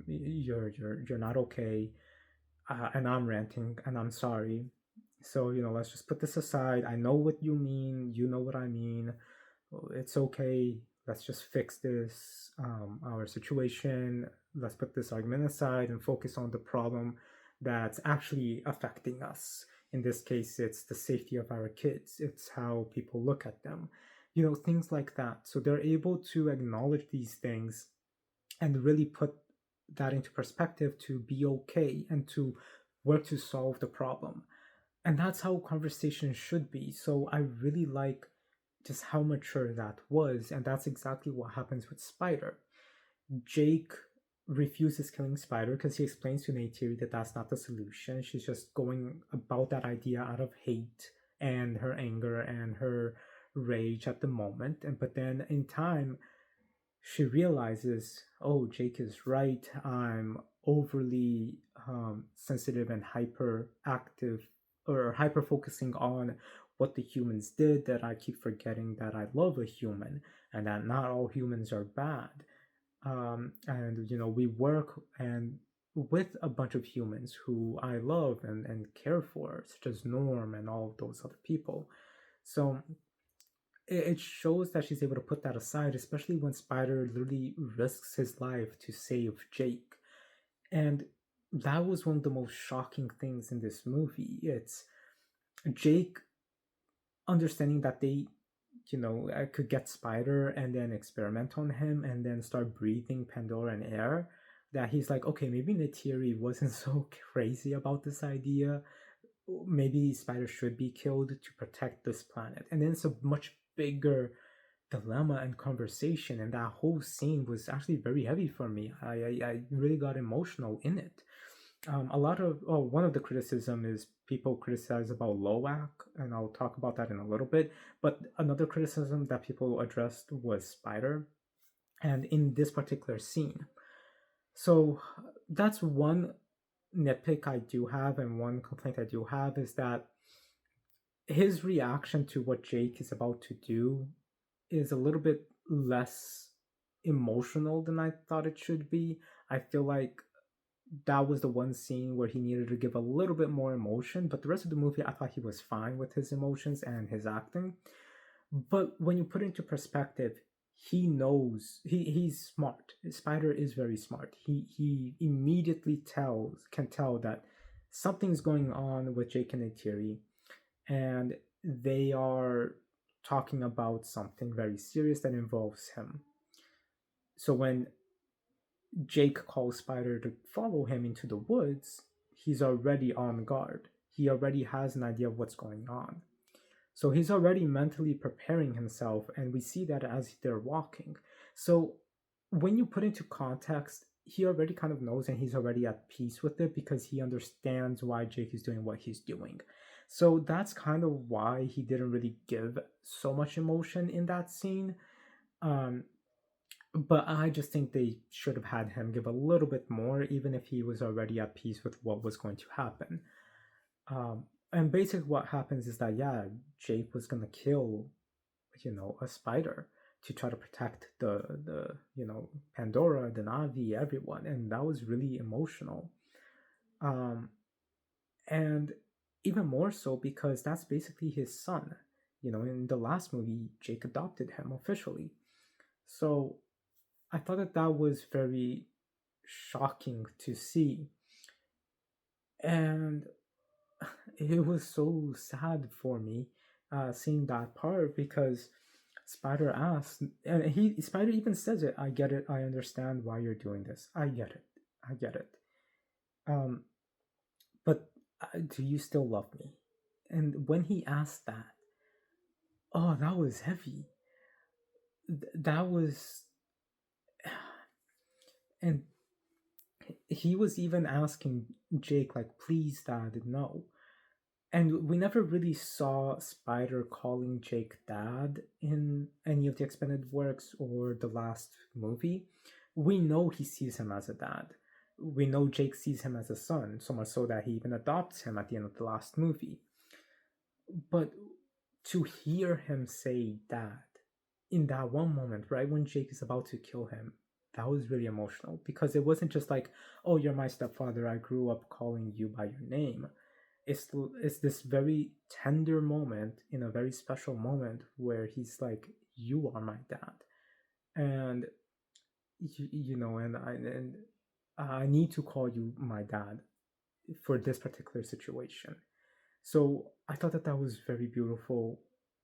you're not okay, and I'm ranting, and I'm sorry. So, let's just put this aside. I know what you mean. You know what I mean. It's okay. Let's just fix this, our situation. Let's put this argument aside and focus on the problem that's actually affecting us. In this case, it's the safety of our kids. It's how people look at them. Things like that. So they're able to acknowledge these things and really put that into perspective to be okay and to work to solve the problem. And that's how conversation should be. So I really like just how mature that was, and that's exactly what happens with Spider. Jake refuses killing Spider because he explains to Neytiri that that's not the solution. She's just going about that idea out of hate and her anger and her rage at the moment. But then in time, she realizes, oh, Jake is right. I'm overly sensitive and hyperactive, or hyper focusing on what the humans did, that I keep forgetting that I love a human and that not all humans are bad. And we work and with a bunch of humans who I love and care for, such as Norm and all of those other people. So it shows that she's able to put that aside, especially when Spider literally risks his life to save Jake. And that was one of the most shocking things in this movie. It's Jake understanding that they, could get Spider and then experiment on him and then start breathing Pandoran air. That he's like, okay, maybe Neytiri wasn't so crazy about this idea. Maybe Spider should be killed to protect this planet. And then it's a much bigger dilemma and conversation, and that whole scene was actually very heavy for me. I really got emotional in it. One of the criticism is people criticize about Loak, and I'll talk about that in a little bit. But another criticism that people addressed was Spider, and in this particular scene. So that's one nitpick I do have, and one complaint I do have is that his reaction to what Jake is about to do is a little bit less emotional than I thought it should be. I feel like that was the one scene where he needed to give a little bit more emotion, but the rest of the movie, I thought he was fine with his emotions and his acting. But when you put it into perspective, he knows he's smart. Spider is very smart. He immediately can tell that something's going on with Jake and Neytiri, and they are talking about something very serious that involves him. So when Jake calls Spider to follow him into the woods, he's already on guard. He already has an idea of what's going on. So he's already mentally preparing himself, and we see that as they're walking. So when you put into context, he already kind of knows and he's already at peace with it because he understands why Jake is doing what he's doing. So that's kind of why he didn't really give so much emotion in that scene. Um, but I just think they should have had him give a little bit more, even if he was already at peace with what was going to happen. And basically, what happens is that, yeah, Jake was gonna kill, a spider to try to protect the Pandora, the Navi, everyone, and that was really emotional. Um, and even more so because that's basically his son. In the last movie, Jake adopted him officially. So I thought that that was very shocking to see. And it was so sad for me seeing that part because Spider asks, and Spider even says it. I get it. I understand why you're doing this. I get it. I get it. Um, but do you still love me? And when he asked that, oh, that was heavy. That was, and he was even asking Jake, like, please, Dad, no. And we never really saw Spider calling Jake Dad in any of the expanded works or the last movie. We know he sees him as a dad. We know Jake sees him as a son, so much so that he even adopts him at the end of the last movie. But to hear him say Dad in that one moment, right when Jake is about to kill him, that was really emotional because it wasn't just like, oh, you're my stepfather, I grew up calling you by your name. It's this very tender moment in a very special moment where he's like, you are my dad. And and I need to call you my dad for this particular situation. So I thought that that was very beautiful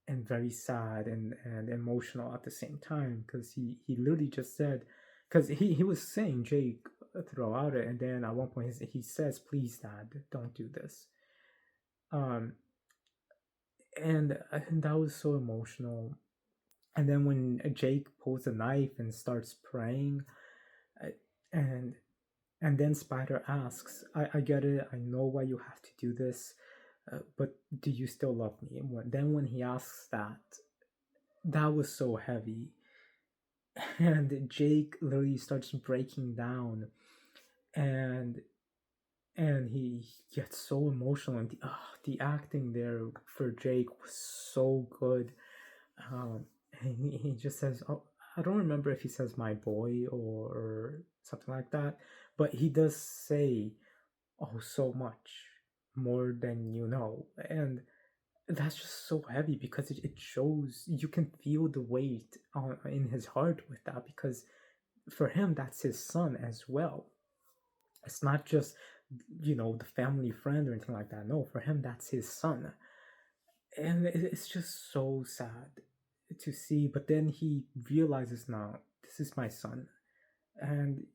and very sad and emotional at the same time because he literally just said, because he was saying Jake throughout it, and then at one point he says, please, Dad, don't do this. um and that was so emotional. And then when Jake pulls a knife and starts praying, uh, and and then Spider asks, I get it, I know why you have to do this, but do you still love me? And when he asks that, that was so heavy. And Jake literally starts breaking down, and he gets so emotional, and the acting there for Jake was so good. And he just says, oh, I don't remember if he says my boy or something like that, but he does say, oh, so much more than you know. And that's just so heavy because it shows, you can feel the weight in his heart with that, because for him, that's his son as well. It's not just, the family friend or anything like that. No, for him, that's his son. And it's just so sad to see. But then he realizes, now this is my son, and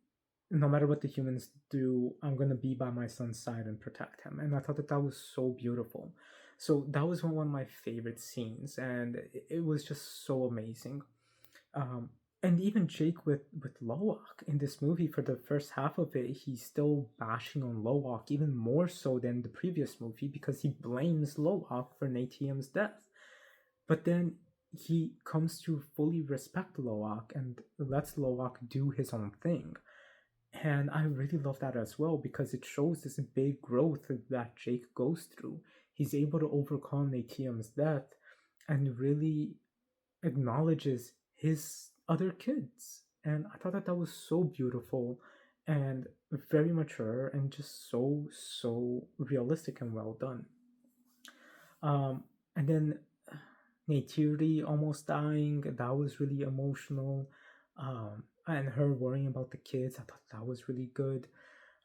no matter what the humans do, I'm gonna be by my son's side and protect him. And I thought that that was so beautiful. So that was one of my favorite scenes, and it was just so amazing. um and even Jake with Loak in this movie, for the first half of it, he's still bashing on Loak even more so than the previous movie because he blames Loak for Natium's death. But then he comes to fully respect Loak and lets Loak do his own thing. And I really love that as well because it shows this big growth that Jake goes through. He's able to overcome Natium's death and really acknowledges his other kids. And I thought that that was so beautiful and very mature and just so realistic and well done. And then Neytiri almost dying, that was really emotional. And her worrying about the kids, I thought that was really good.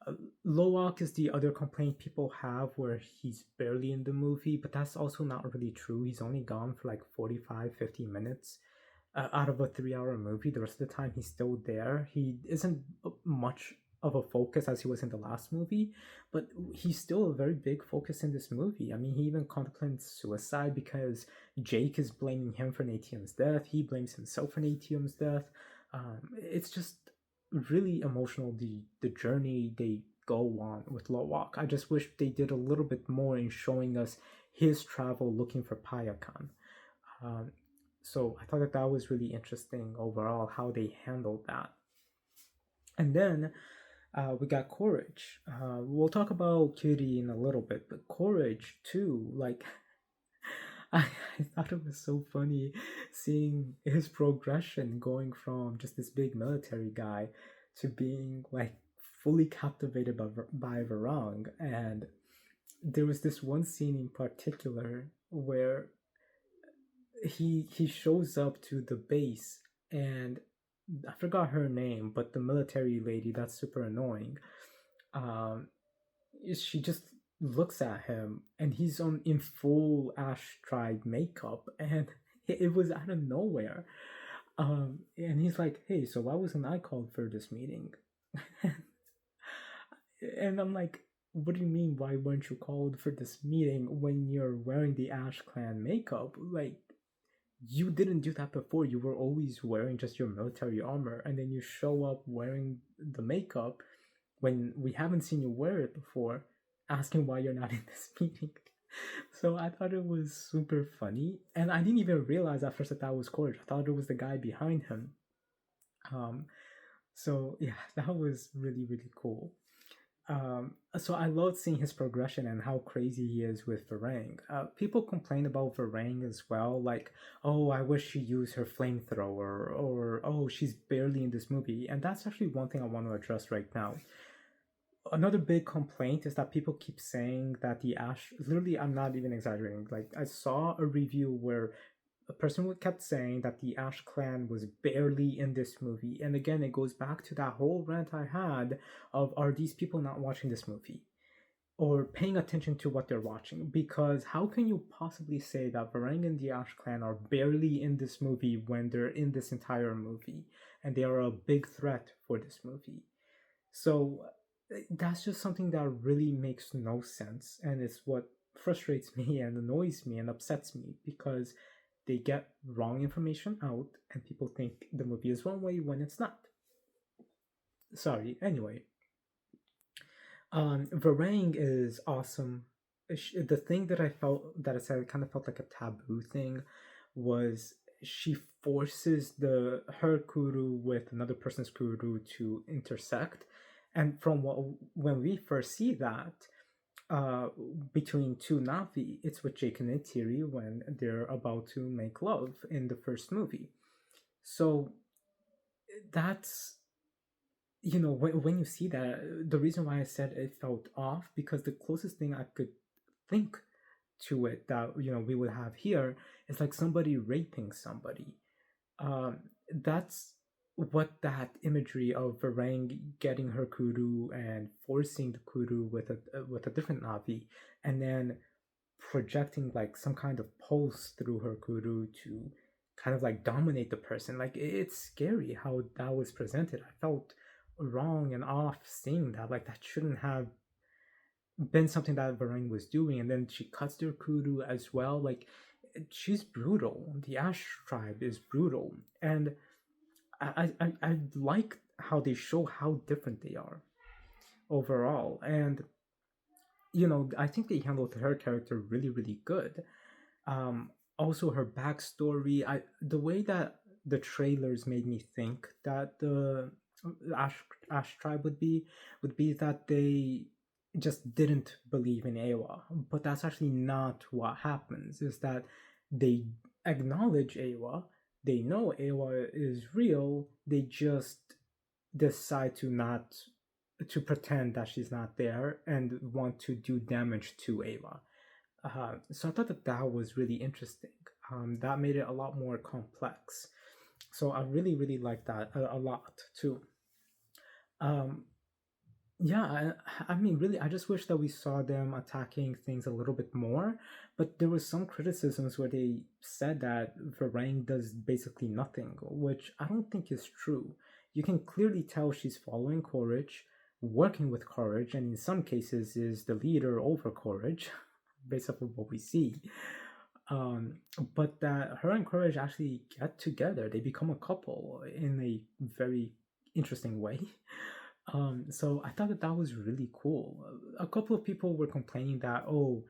Uh, Loak is the other complaint people have, where he's barely in the movie, but that's also not really true. He's only gone for like 45-50 minutes out of a 3-hour movie. The rest of the time, he's still there. He isn't much of a focus as he was in the last movie, but he's still a very big focus in this movie. I mean, he even contemplates suicide because Jake is blaming him for Natium's death. He blames himself for Natium's death. It's just really emotional, the journey they go on with Lowak. I just wish they did a little bit more in showing us his travel looking for Payakan. Um, so I thought that that was really interesting overall how they handled that. And then we got Courage. We'll talk about Cutie in a little bit, but Courage too. Like I thought it was so funny seeing his progression going from just this big military guy to being like fully captivated by Varang. And there was this one scene in particular where he shows up to the base, and I forgot her name, but the military lady that's super annoying. Um, she just looks at him, and he's on in full Ash Tribe makeup, and it was out of nowhere. And he's like, "Hey, so why wasn't I called for this meeting?" And I'm like, "What do you mean? Why weren't you called for this meeting when you're wearing the Ash Clan makeup? Like, you didn't do that before. You were always wearing just your military armor, and then you show up wearing the makeup when we haven't seen you wear it before, asking why you're not in this meeting." So I thought it was super funny, and I didn't even realize at first that that was Courage. I thought it was the guy behind him. Um, so yeah, that was really really cool. So I loved seeing his progression and how crazy he is with Varang. People complain about Varang as well, like, oh, I wish she used her flamethrower, or oh, she's barely in this movie. And that's actually one thing I want to address right now. Another big complaint is that people keep saying that the Ash, literally, I'm not even exaggerating. Like, I saw a review where a person kept saying that the Ash clan was barely in this movie. And again, it goes back to that whole rant I had of, are these people not watching this movie or paying attention to what they're watching? Because how can you possibly say that Varang and the Ash clan are barely in this movie when they're in this entire movie and they are a big threat for this movie? So that's just something that really makes no sense, and it's what frustrates me and annoys me and upsets me, because they get wrong information out and people think the movie is one way when it's not. Sorry. Anyway, Varang is awesome. The thing that I felt that I said kind of felt like a taboo thing was she forces the her kuru with another person's kuru to intersect, and from what when we first see that uh between two Navi, it's with Jake and Itiri when they're about to make love in the first movie. So that's, when you see that, the reason why I said it felt off, because the closest thing I could think to it that we would have here is like somebody raping somebody. That's what that imagery of Varang getting her kudu and forcing the kudu with a different Navi, and then projecting like some kind of pulse through her kudu to kind of like dominate the person. Like, it's scary how that was presented. I felt wrong and off seeing that. Like, that shouldn't have been something that Varang was doing. And then she cuts their kudu as well. Like, she's brutal. The Ash tribe is brutal, and I like how they show how different they are overall. And I think they handled her character really really good. Also her backstory, the way that the trailers made me think that the ash ash tribe would be that they just didn't believe in Awa, but that's actually not what happens. Is that they acknowledge Awa, they know Awa is real, they just decide to pretend that she's not there and want to do damage to Ava. So I thought that that was really interesting. That made it a lot more complex. So I really, really like that a lot too. Um, yeah, I mean, really, I just wish that we saw them attacking things a little bit more. But there was some criticisms where they said that Varang does basically nothing, which I don't think is true. You can clearly tell she's following Courage, working with Courage, and in some cases is the leader over Courage, based off of what we see. Um, but that her and Courage actually get together. They become a couple in a very interesting way. So I thought that that was really cool. A couple of people were complaining that, oh,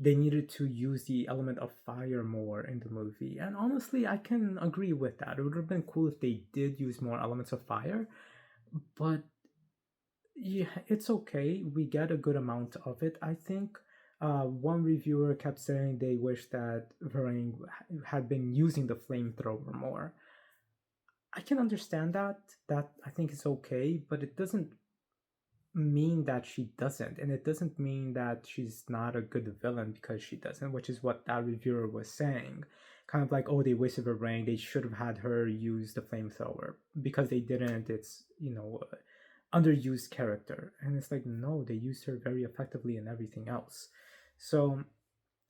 they needed to use the element of fire more in the movie, and honestly, I can agree with that. It would have been cool if they did use more elements of fire, but yeah, it's okay. We get a good amount of it, I think. One reviewer kept saying they wish that Varang had been using the flamethrower more. I can understand that. That I think is okay, but it doesn't mean that she doesn't, and it doesn't mean that she's not a good villain because she doesn't, which is what that reviewer was saying. Kind of like, oh, they wasted her rank. They should have had her use the flamethrower because they didn't. It's underused character, and it's like no, they used her very effectively in everything else. So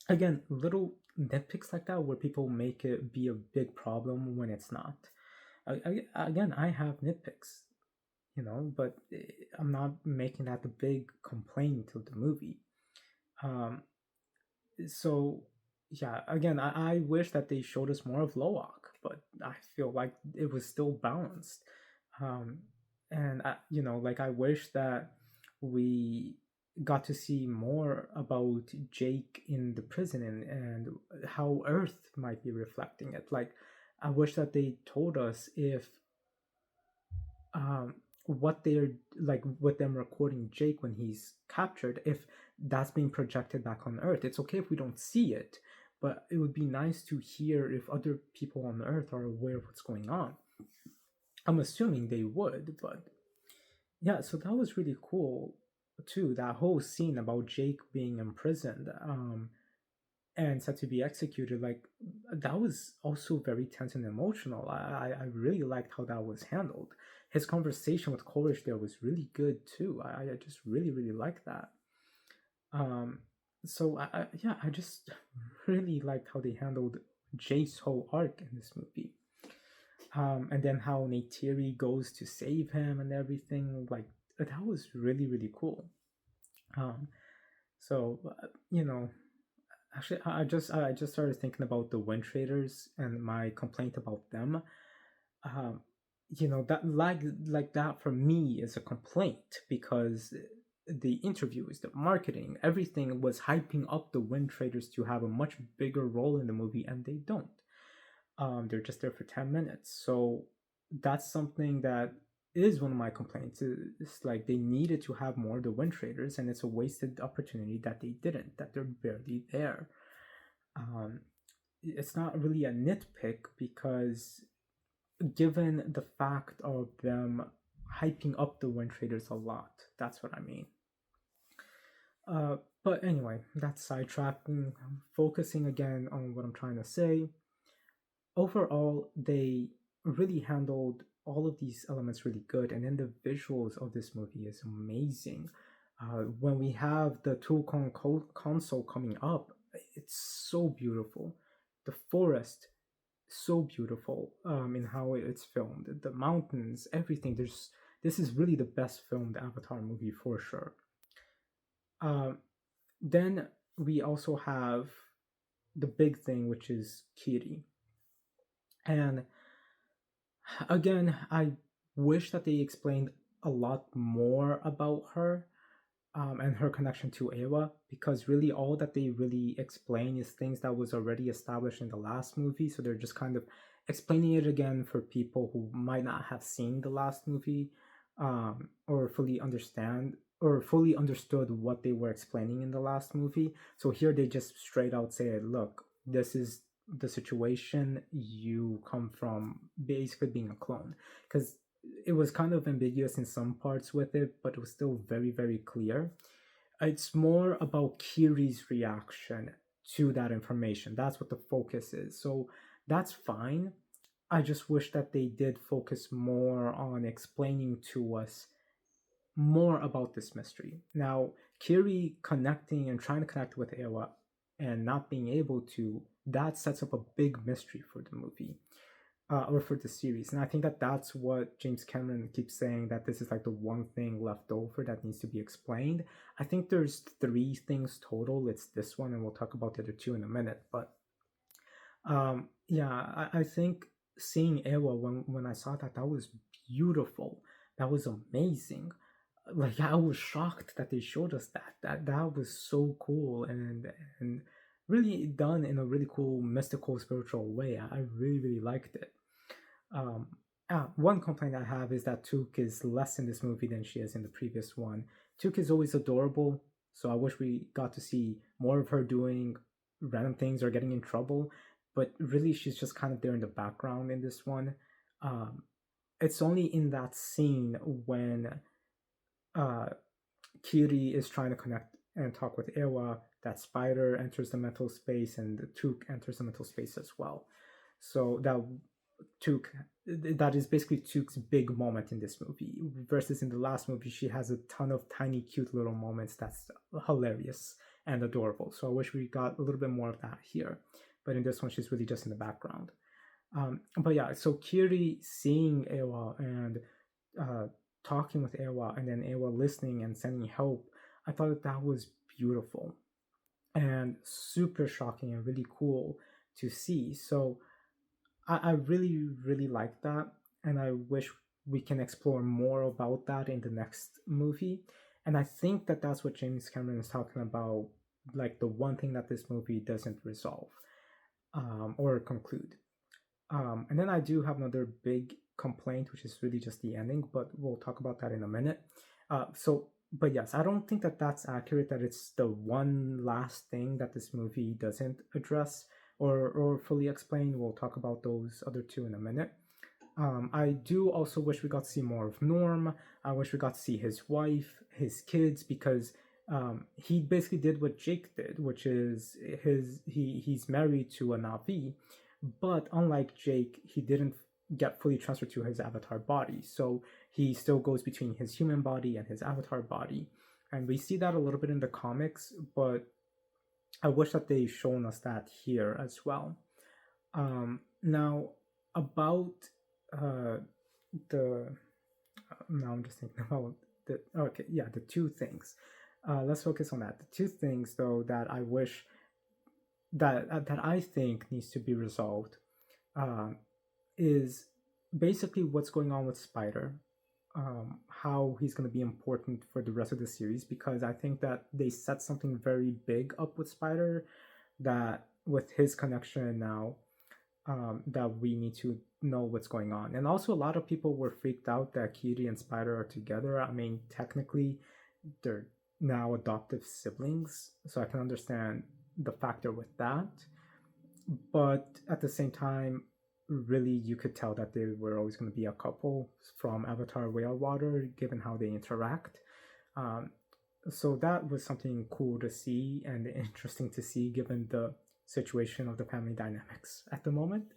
again, little nitpicks like that where people make it be a big problem when it's not. Again, I have nitpicks, but I'm not making that the big complaint of the movie. Um, so yeah, again, I wish that they showed us more of Loak, but I feel like it was still balanced. Um, and like I wish that we got to see more about Jake in the prison and how Earth might be reflecting it. Like, I wish that they told us if what they're like with them recording Jake when he's captured, if that's being projected back on Earth. It's okay if we don't see it, but it would be nice to hear if other people on Earth are aware of what's going on. I'm assuming they would, but yeah, so that was really cool too. That whole scene about Jake being imprisoned and set to be executed, like that was also very tense and emotional. I really liked how that was handled. His conversation with Coleridge there was really good too. I just really really liked that. Um, so yeah, I just really liked how they handled Jake's whole arc in this movie. And then how Neytiri goes to save him and everything, like that was really really cool. Um, so actually, I just started thinking about the Wind Traders and my complaint about them. Um, that like that for me is a complaint because the interviews, the marketing, everything was hyping up the Wind Traders to have a much bigger role in the movie, and they don't. They're just there for 10 minutes, so that's something that is one of my complaints. It's like they needed to have more of the Wind Traders, and it's a wasted opportunity that they didn't. That they're barely there. Um, it's not really a nitpick because given the fact of them hyping up the Wind Traders a lot, that's what I mean. But anyway, that's sidetracking. Focusing again on what I'm trying to say. Overall, they really handled all of these elements really good, and then the visuals of this movie is amazing. When we have the Tulkon console coming up, it's so beautiful. The forest, so beautiful in how it's filmed. The mountains, everything. This is really the best filmed Avatar movie for sure. Um, then we also have the big thing, which is Kiri. And again, I wish that they explained a lot more about her and her connection to Ewa, because really all that they really explain is things that was already established in the last movie. So they're just kind of explaining it again for people who might not have seen the last movie or fully understand or fully understood what they were explaining in the last movie. So here they just straight out say, look, this is the situation. You come from basically being a clone, because it was kind of ambiguous in some parts with it, but it was still very, very clear. It's more about Kiri's reaction to that information. That's what the focus is. So that's fine. I just wish that they did focus more on explaining to us more about this mystery. Now, Kiri connecting and trying to connect with Ewa and not being able to, that sets up a big mystery for the movie or for the series. And I think that that's what James Cameron keeps saying, that this is like the one thing left over that needs to be explained. I think there's 3 things total. It's this one, and we'll talk about the other 2 in a minute. But yeah, I think seeing Ewa when I saw that, that was beautiful. that was amazing. Like I was shocked that they showed us that. That was so cool and really done in a really cool mystical spiritual way. I really really liked it. Um, One complaint I have is that Took is less in this movie than she is in the previous one. Took is always adorable, so I wish we got to see more of her doing random things or getting in trouble. But really, she's just kind of there in the background in this one. Um, it's only in that scene when uh, Kiri is trying to connect and talk with Ewa that Spider enters the mental space and Took enters the mental space as well. So Took that is basically Took's big moment in this movie. Versus in the last movie, she has a ton of tiny, cute little moments that's hilarious and adorable. So I wish we got a little bit more of that here. But in this one, she's really just in the background. But yeah, so Kiri seeing Ewa and uh, talking with Ewa, and then Ewa listening and sending help, I thought that was beautiful and super shocking and really cool to see. So I really, really like that. And I wish we can explore more about that in the next movie. And I think that that's what James Cameron is talking about, like the one thing that this movie doesn't resolve or conclude. And then I do have another big complaint, which is really just the ending, but we'll talk about that in a minute. But yes, I don't think that that's accurate, that it's the one last thing that this movie doesn't address or fully explain. We'll talk about those other two in a minute. I do also wish we got to see more of Norm. I wish we got to see his wife, his kids, because he basically did what Jake did, which is he's married to a Navi, but unlike Jake, he didn't get fully transferred to his avatar body. So he still goes between his human body and his avatar body. And we see that a little bit in the comics, but I wish that they shown us that here as well. Now about the now I'm just thinking about the two things. Let's focus on that. The two things though that I wish that I think needs to be resolved is basically what's going on with Spider, how he's going to be important for the rest of the series, because I think that they set something very big up with Spider, that with his connection now, that we need to know what's going on. And also, a lot of people were freaked out that Kiri and Spider are together. I mean, technically, they're now adoptive siblings, so I can understand the factor with that. But at the same time, really, you could tell that they were always going to be a couple from Avatar Whale Water, given how they interact. So that was something cool to see and interesting to see, given the situation of the family dynamics at the moment.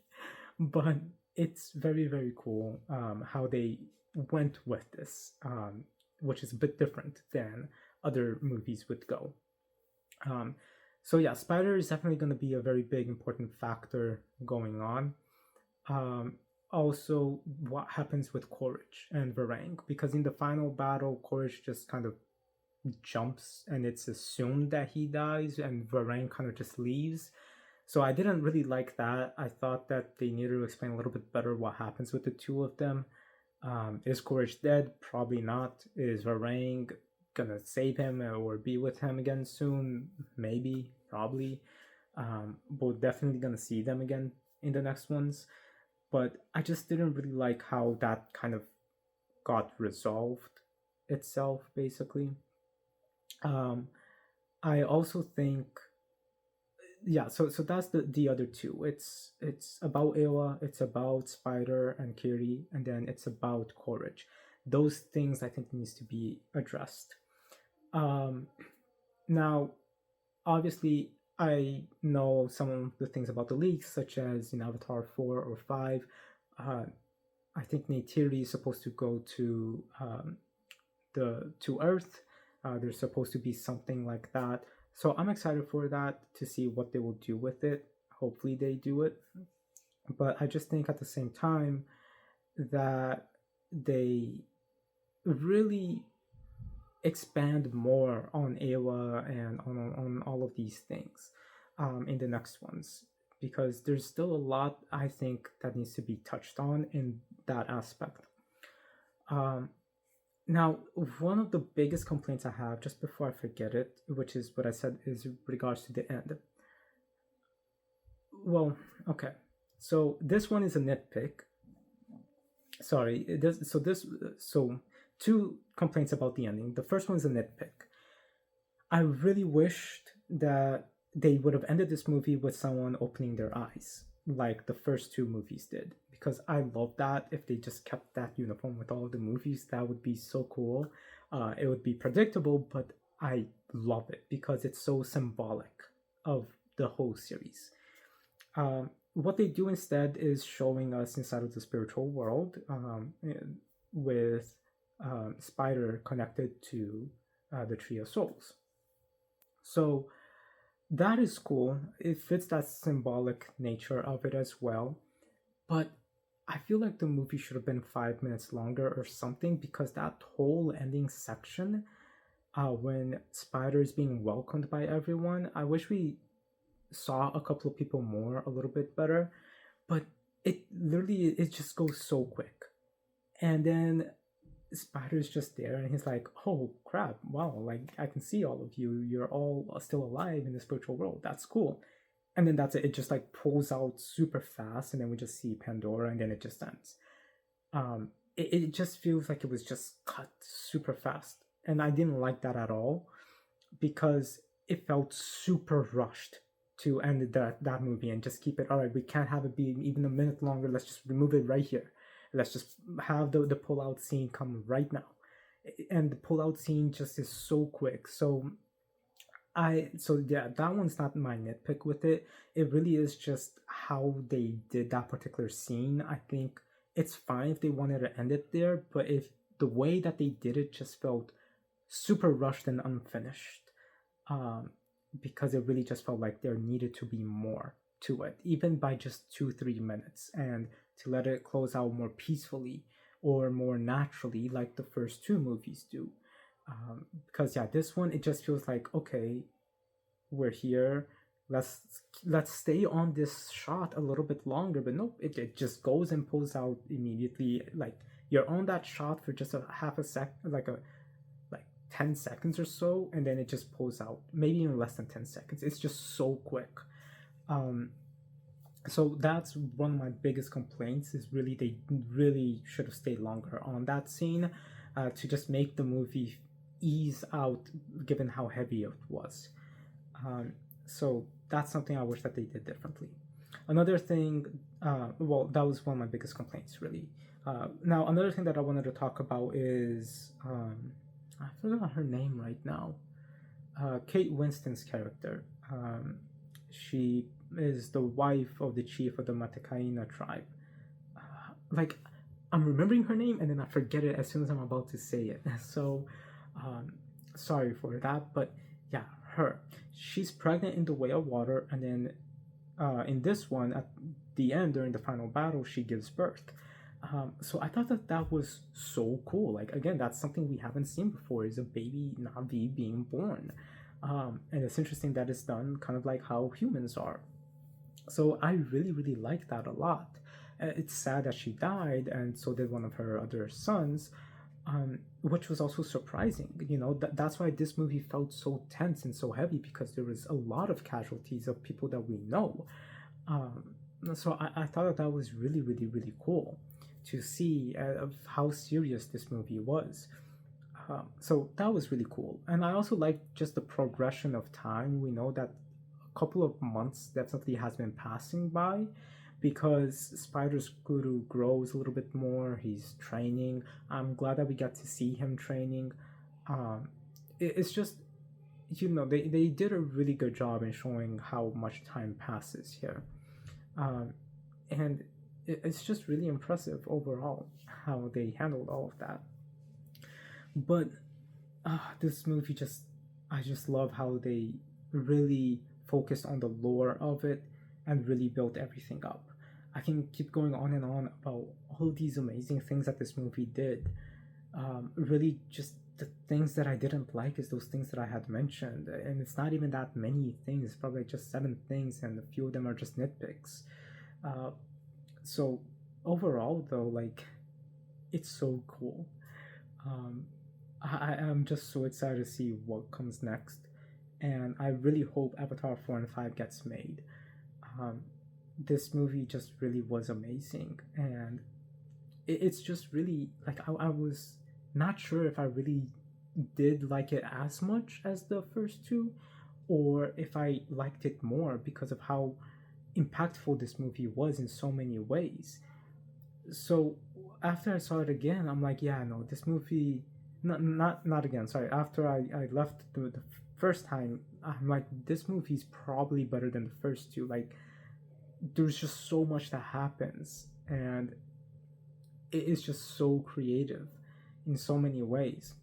But it's very, very cool how they went with this, which is a bit different than other movies would go. So yeah, Spider is definitely going to be a very big important factor going on. Also, what happens with Courage and Varang, because in the final battle, Courage just kind of jumps and it's assumed that he dies, and Varang kind of just leaves. So I didn't really like that. I thought that they needed to explain a little bit better what happens with the two of them. Is Courage dead? Probably not. Is Varang gonna save him or be with him again soon? Maybe, probably. We're definitely gonna see them again in the next ones. But I just didn't really like how that kind of got resolved itself, basically. I also think, yeah, so that's the other two. It's about Ewa, it's about Spider and Kiri, and then it's about Courage. Those things I think needs to be addressed. um Now, obviously, I know some of the things about the leaks, such as in Avatar 4 or 5. uh I think Neytiri is supposed to go to Earth. There's supposed to be something like that. So I'm excited for that, to see what they will do with it. Hopefully they do it. But I just think at the same time that they really expand more on Ewa and on all of these things in the next ones, because there's still a lot I think that needs to be touched on in that aspect. Now, one of the biggest complaints I have, just before I forget it, which is what I said, is regards to the end. Well, okay. So this one is a nitpick. Sorry, so two complaints about the ending. The first one is a nitpick. I really wished that they would have ended this movie with someone opening their eyes, like the first two movies did. Because I love that. If they just kept that uniform with all of the movies, that would be so cool. It would be predictable, but I love it because it's so symbolic of the whole series. What they do instead is showing us inside of the spiritual world, with Spider connected to the Tree of Souls. So that is cool. It fits that symbolic nature of it as well. But I feel like the movie should have been 5 minutes longer or something, because that whole ending section, when Spider is being welcomed by everyone, I wish we saw a couple of people more a little bit better. But it just goes so quick. And then Spider's just there and he's like, oh crap, wow, like I can see all of you, you're all still alive in the spiritual world, that's cool. And then that's it, it just like pulls out super fast, and then we just see Pandora, and then it just ends. It just feels like it was just cut super fast, and I didn't like that at all, because it felt super rushed to end that movie and just keep it, all right, we can't have it be even a minute longer, let's just remove it right here, let's just have the pull out scene come right now. And the pull out scene just is so quick. So yeah, that one's not my nitpick with it. It really is just how they did that particular scene. I think it's fine if they wanted to end it there, but if the way that they did it just felt super rushed and unfinished, because it really just felt like there needed to be more to it, even by just 2-3 minutes, and to let it close out more peacefully or more naturally, like the first two movies do. Because yeah, this one, it just feels like, okay, we're here, let's stay on this shot a little bit longer, but nope, it just goes and pulls out immediately. Like, you're on that shot for just a half a sec, like 10 seconds or so, and then it just pulls out, maybe even less than 10 seconds. It's just so quick. So that's one of my biggest complaints, is really they really should have stayed longer on that scene, to just make the movie ease out, given how heavy it was. So that's something I wish that they did differently. Another thing, well, that was one of my biggest complaints, really. Now, another thing that I wanted to talk about is, I forgot her name right now. Kate Winston's character. She is the wife of the chief of the Matakaina tribe. Like, I'm remembering her name and then I forget it as soon as I'm about to say it. So, sorry for that, but yeah, her. She's pregnant in the Way of Water, and then in this one, at the end, during the final battle, she gives birth. So I thought that that was so cool. Like, again, that's something we haven't seen before, is a baby Navi being born. And it's interesting that it's done kind of like how humans are. So I really, really like that a lot. It's sad that she died, and so did one of her other sons, which was also surprising. You know, that's why this movie felt so tense and so heavy, because there was a lot of casualties of people that we know. So I thought that that was really, really, really cool to see, of how serious this movie was. So that was really cool. And I also like just the progression of time. We know that a couple of months definitely has been passing by, because Spider's guru grows a little bit more. He's training. I'm glad that we got to see him training. It's just, you know, they did a really good job in showing how much time passes here. And it's just really impressive overall how they handled all of that. But this movie just, I just love how they really focused on the lore of it and really built everything up. I can keep going on and on about all these amazing things that this movie did. Really, just the things that I didn't like is those things that I had mentioned, and it's not even that many things. It's probably just 7 things, and a few of them are just nitpicks. Uh, so overall, though, like, it's so cool. I am just so excited to see what comes next, and I really hope Avatar 4 and 5 gets made. Um, this movie just really was amazing, and it's just really like I was not sure if I really did like it as much as the first two, or if I liked it more because of how impactful this movie was in so many ways. So after I saw it again, I'm like, yeah, no, this movie, not again. Sorry, after I left the first time, I'm like, this movie's probably better than the first two. Like, there's just so much that happens, and it is just so creative in so many ways.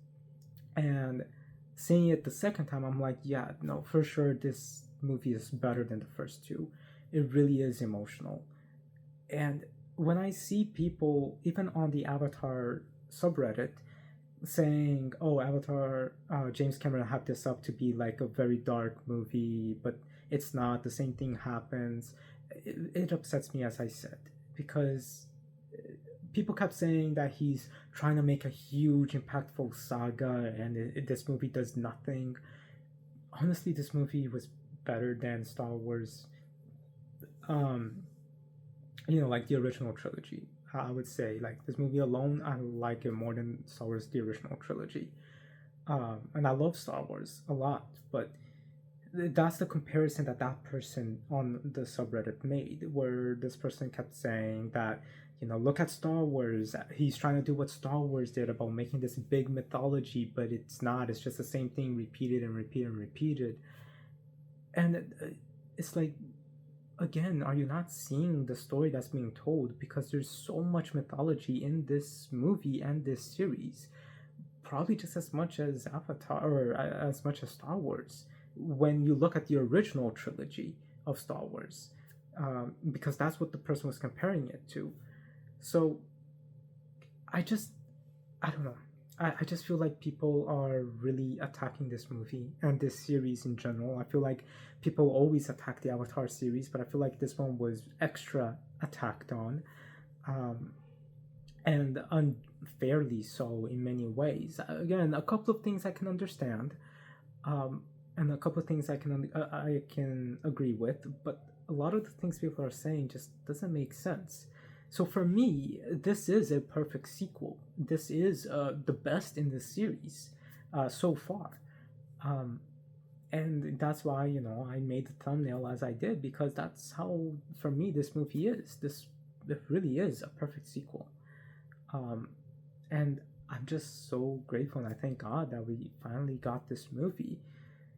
And seeing it the second time, I'm like, yeah, no, for sure, this movie is better than the first two. It really is emotional. And when I see people, even on the Avatar subreddit, saying, "Oh, Avatar, James Cameron had this up to be like a very dark movie, but it's not. The same thing happens." It upsets me, as I said, because people kept saying that he's trying to make a huge, impactful saga, and this movie does nothing. Honestly, this movie was better than Star Wars. Um, like the original trilogy. I would say like this movie alone, I like it more than Star Wars the original trilogy. And I love Star Wars a lot, but that's the comparison that that person on the subreddit made, where this person kept saying that, look at Star Wars. He's trying to do what Star Wars did about making this big mythology, but it's not. It's just the same thing repeated and repeated and repeated. And it's like, again, are you not seeing the story that's being told? Because there's so much mythology in this movie and this series, probably just as much as Avatar or as much as Star Wars. When you look at the original trilogy of Star Wars, because that's what the person was comparing it to. So I just, I don't know. I just feel like people are really attacking this movie and this series in general. I feel like people always attack the Avatar series, but I feel like this one was extra attacked on, um, and unfairly so in many ways. Again, a couple of things I can understand, um, and a couple of things I can agree with, but a lot of the things people are saying just doesn't make sense. So for me, this is a perfect sequel. This is the best in the series so far, um, and that's why I made the thumbnail as I did, because that's how for me this movie is. This it really is a perfect sequel, um, and I'm just so grateful and I thank God that we finally got this movie.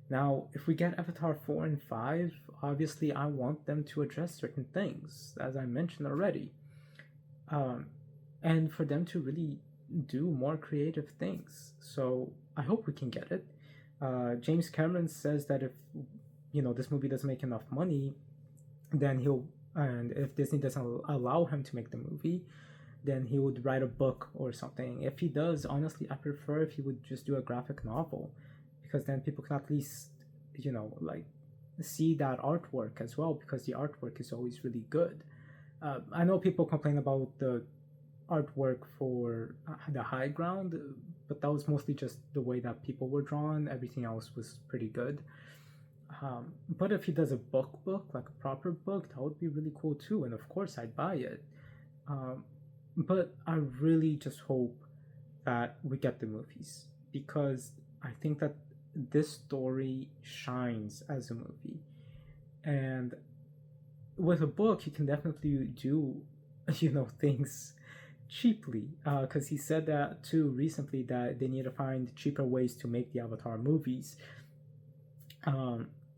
Now, if we get Avatar 4 and 5, obviously I want them to address certain things, as I mentioned already, um, and for them to really do more creative things. So I hope we can get it. James Cameron says that if this movie doesn't make enough money, then and if Disney doesn't allow him to make the movie, then he would write a book or something. If he does, honestly, I prefer if he would just do a graphic novel, because then people can at least like see that artwork as well, because the artwork is always really good. I know people complain about the artwork for the high ground, but that was mostly just the way that people were drawn. Everything else was pretty good. But if he does a book, like a proper book, that would be really cool too. And of course, I'd buy it. Um, but I really just hope that we get the movies, because I think that this story shines as a movie. And with a book, you can definitely do, things cheaply. Because he said that too recently, that they need to find cheaper ways to make the Avatar movies.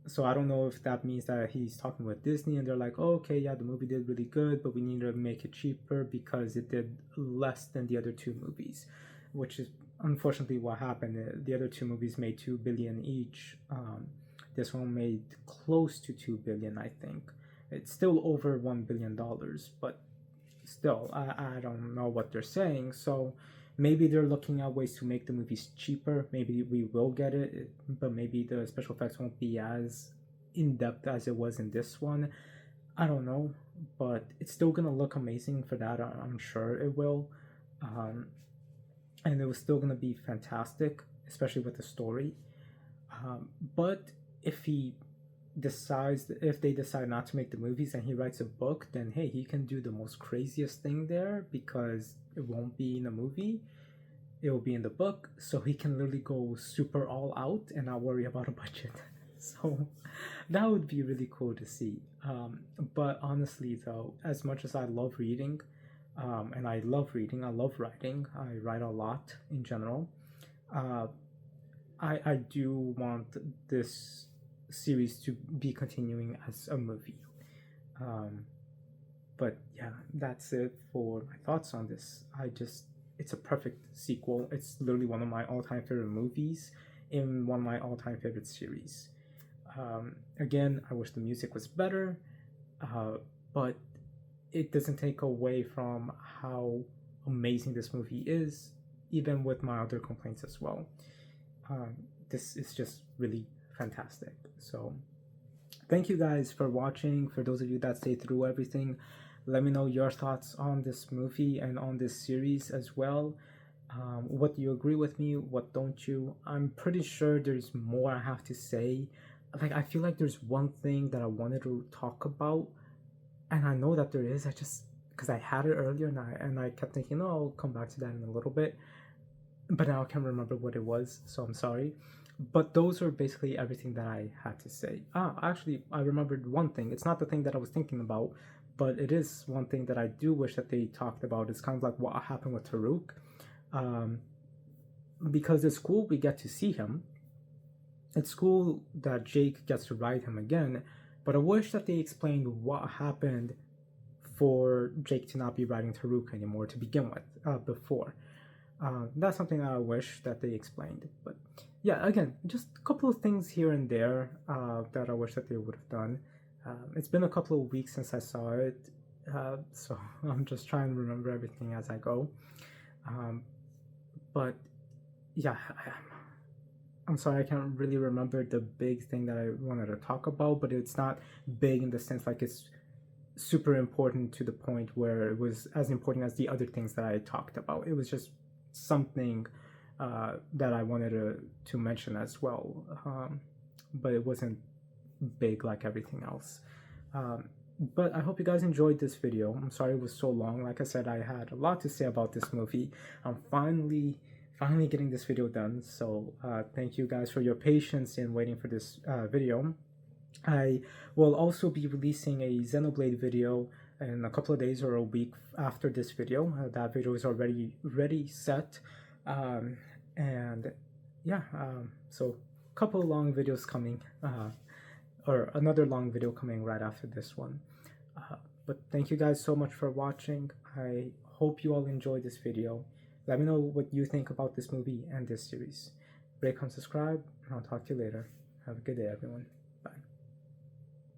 So I don't know if that means that he's talking with Disney and they're like, oh, okay, yeah, the movie did really good, but we need to make it cheaper because it did less than the other two movies, which is unfortunately what happened. The other two movies made 2 billion each. This one made close to 2 billion, I think. It's still over $1 billion, but still, I don't know what they're saying. So maybe they're looking at ways to make the movies cheaper. Maybe we will get it, but maybe the special effects won't be as in depth as it was in this one. I don't know, but it's still gonna look amazing for that. I'm sure it will. Um, and it was still gonna be fantastic, especially with the story. But if he if they decide not to make the movies and he writes a book, then hey, he can do the most craziest thing there because it won't be in a movie, it will be in the book, so he can literally go super all out and not worry about a budget. So that would be really cool to see. But honestly, though, as much as I love reading, and I love reading, I love writing, I write a lot in general. Uh, I do want this series to be continuing as a movie. Um, but yeah, that's it for my thoughts on this. It's a perfect sequel. It's literally one of my all-time favorite movies in one of my all-time favorite series. Again, I wish the music was better, but it doesn't take away from how amazing this movie is, even with my other complaints as well. This is just really fantastic. So thank you guys for watching. For those of you that stayed through everything, let me know your thoughts on this movie and on this series as well. What do you agree with me? What don't you? I'm pretty sure there's more I have to say. Like, I feel like there's one thing that I wanted to talk about, and I know that there is. I just, because I had it earlier and I kept thinking, oh, I'll come back to that in a little bit, but now I can't remember what it was, so I'm sorry. But those are basically everything that I had to say. Actually, I remembered one thing. It's not the thing that I was thinking about, but it is one thing that I do wish that they talked about. It's kind of like what happened with Farouk. Because at school we get to see him. It's cool that Jake gets to ride him again, but I wish that they explained what happened for Jake to not be riding Farouk anymore to begin with, before. That's something I wish that they explained. But yeah, again, just a couple of things here and there that I wish that they would have done. It's been a couple of weeks since I saw it, so I'm just trying to remember everything as I go. But yeah, I'm sorry, I can't really remember the big thing that I wanted to talk about, but it's not big in the sense like it's super important to the point where it was as important as the other things that I talked about. It was just something that I wanted to mention as well, but it wasn't big like everything else. But I hope you guys enjoyed this video. I'm sorry it was so long. Like I said, I had a lot to say about this movie. I'm finally getting this video done, so thank you guys for your patience in waiting for this video. I will also be releasing a Xenoblade video in a couple of days or a week after this video. That video is already ready, set, and yeah, so a couple of long videos coming, or another long video coming right after this one. But thank you guys so much for watching. I hope you all enjoyed this video. Let me know what you think about this movie and this series. Rate, comment, subscribe, and I'll talk to you later. Have a good day, everyone.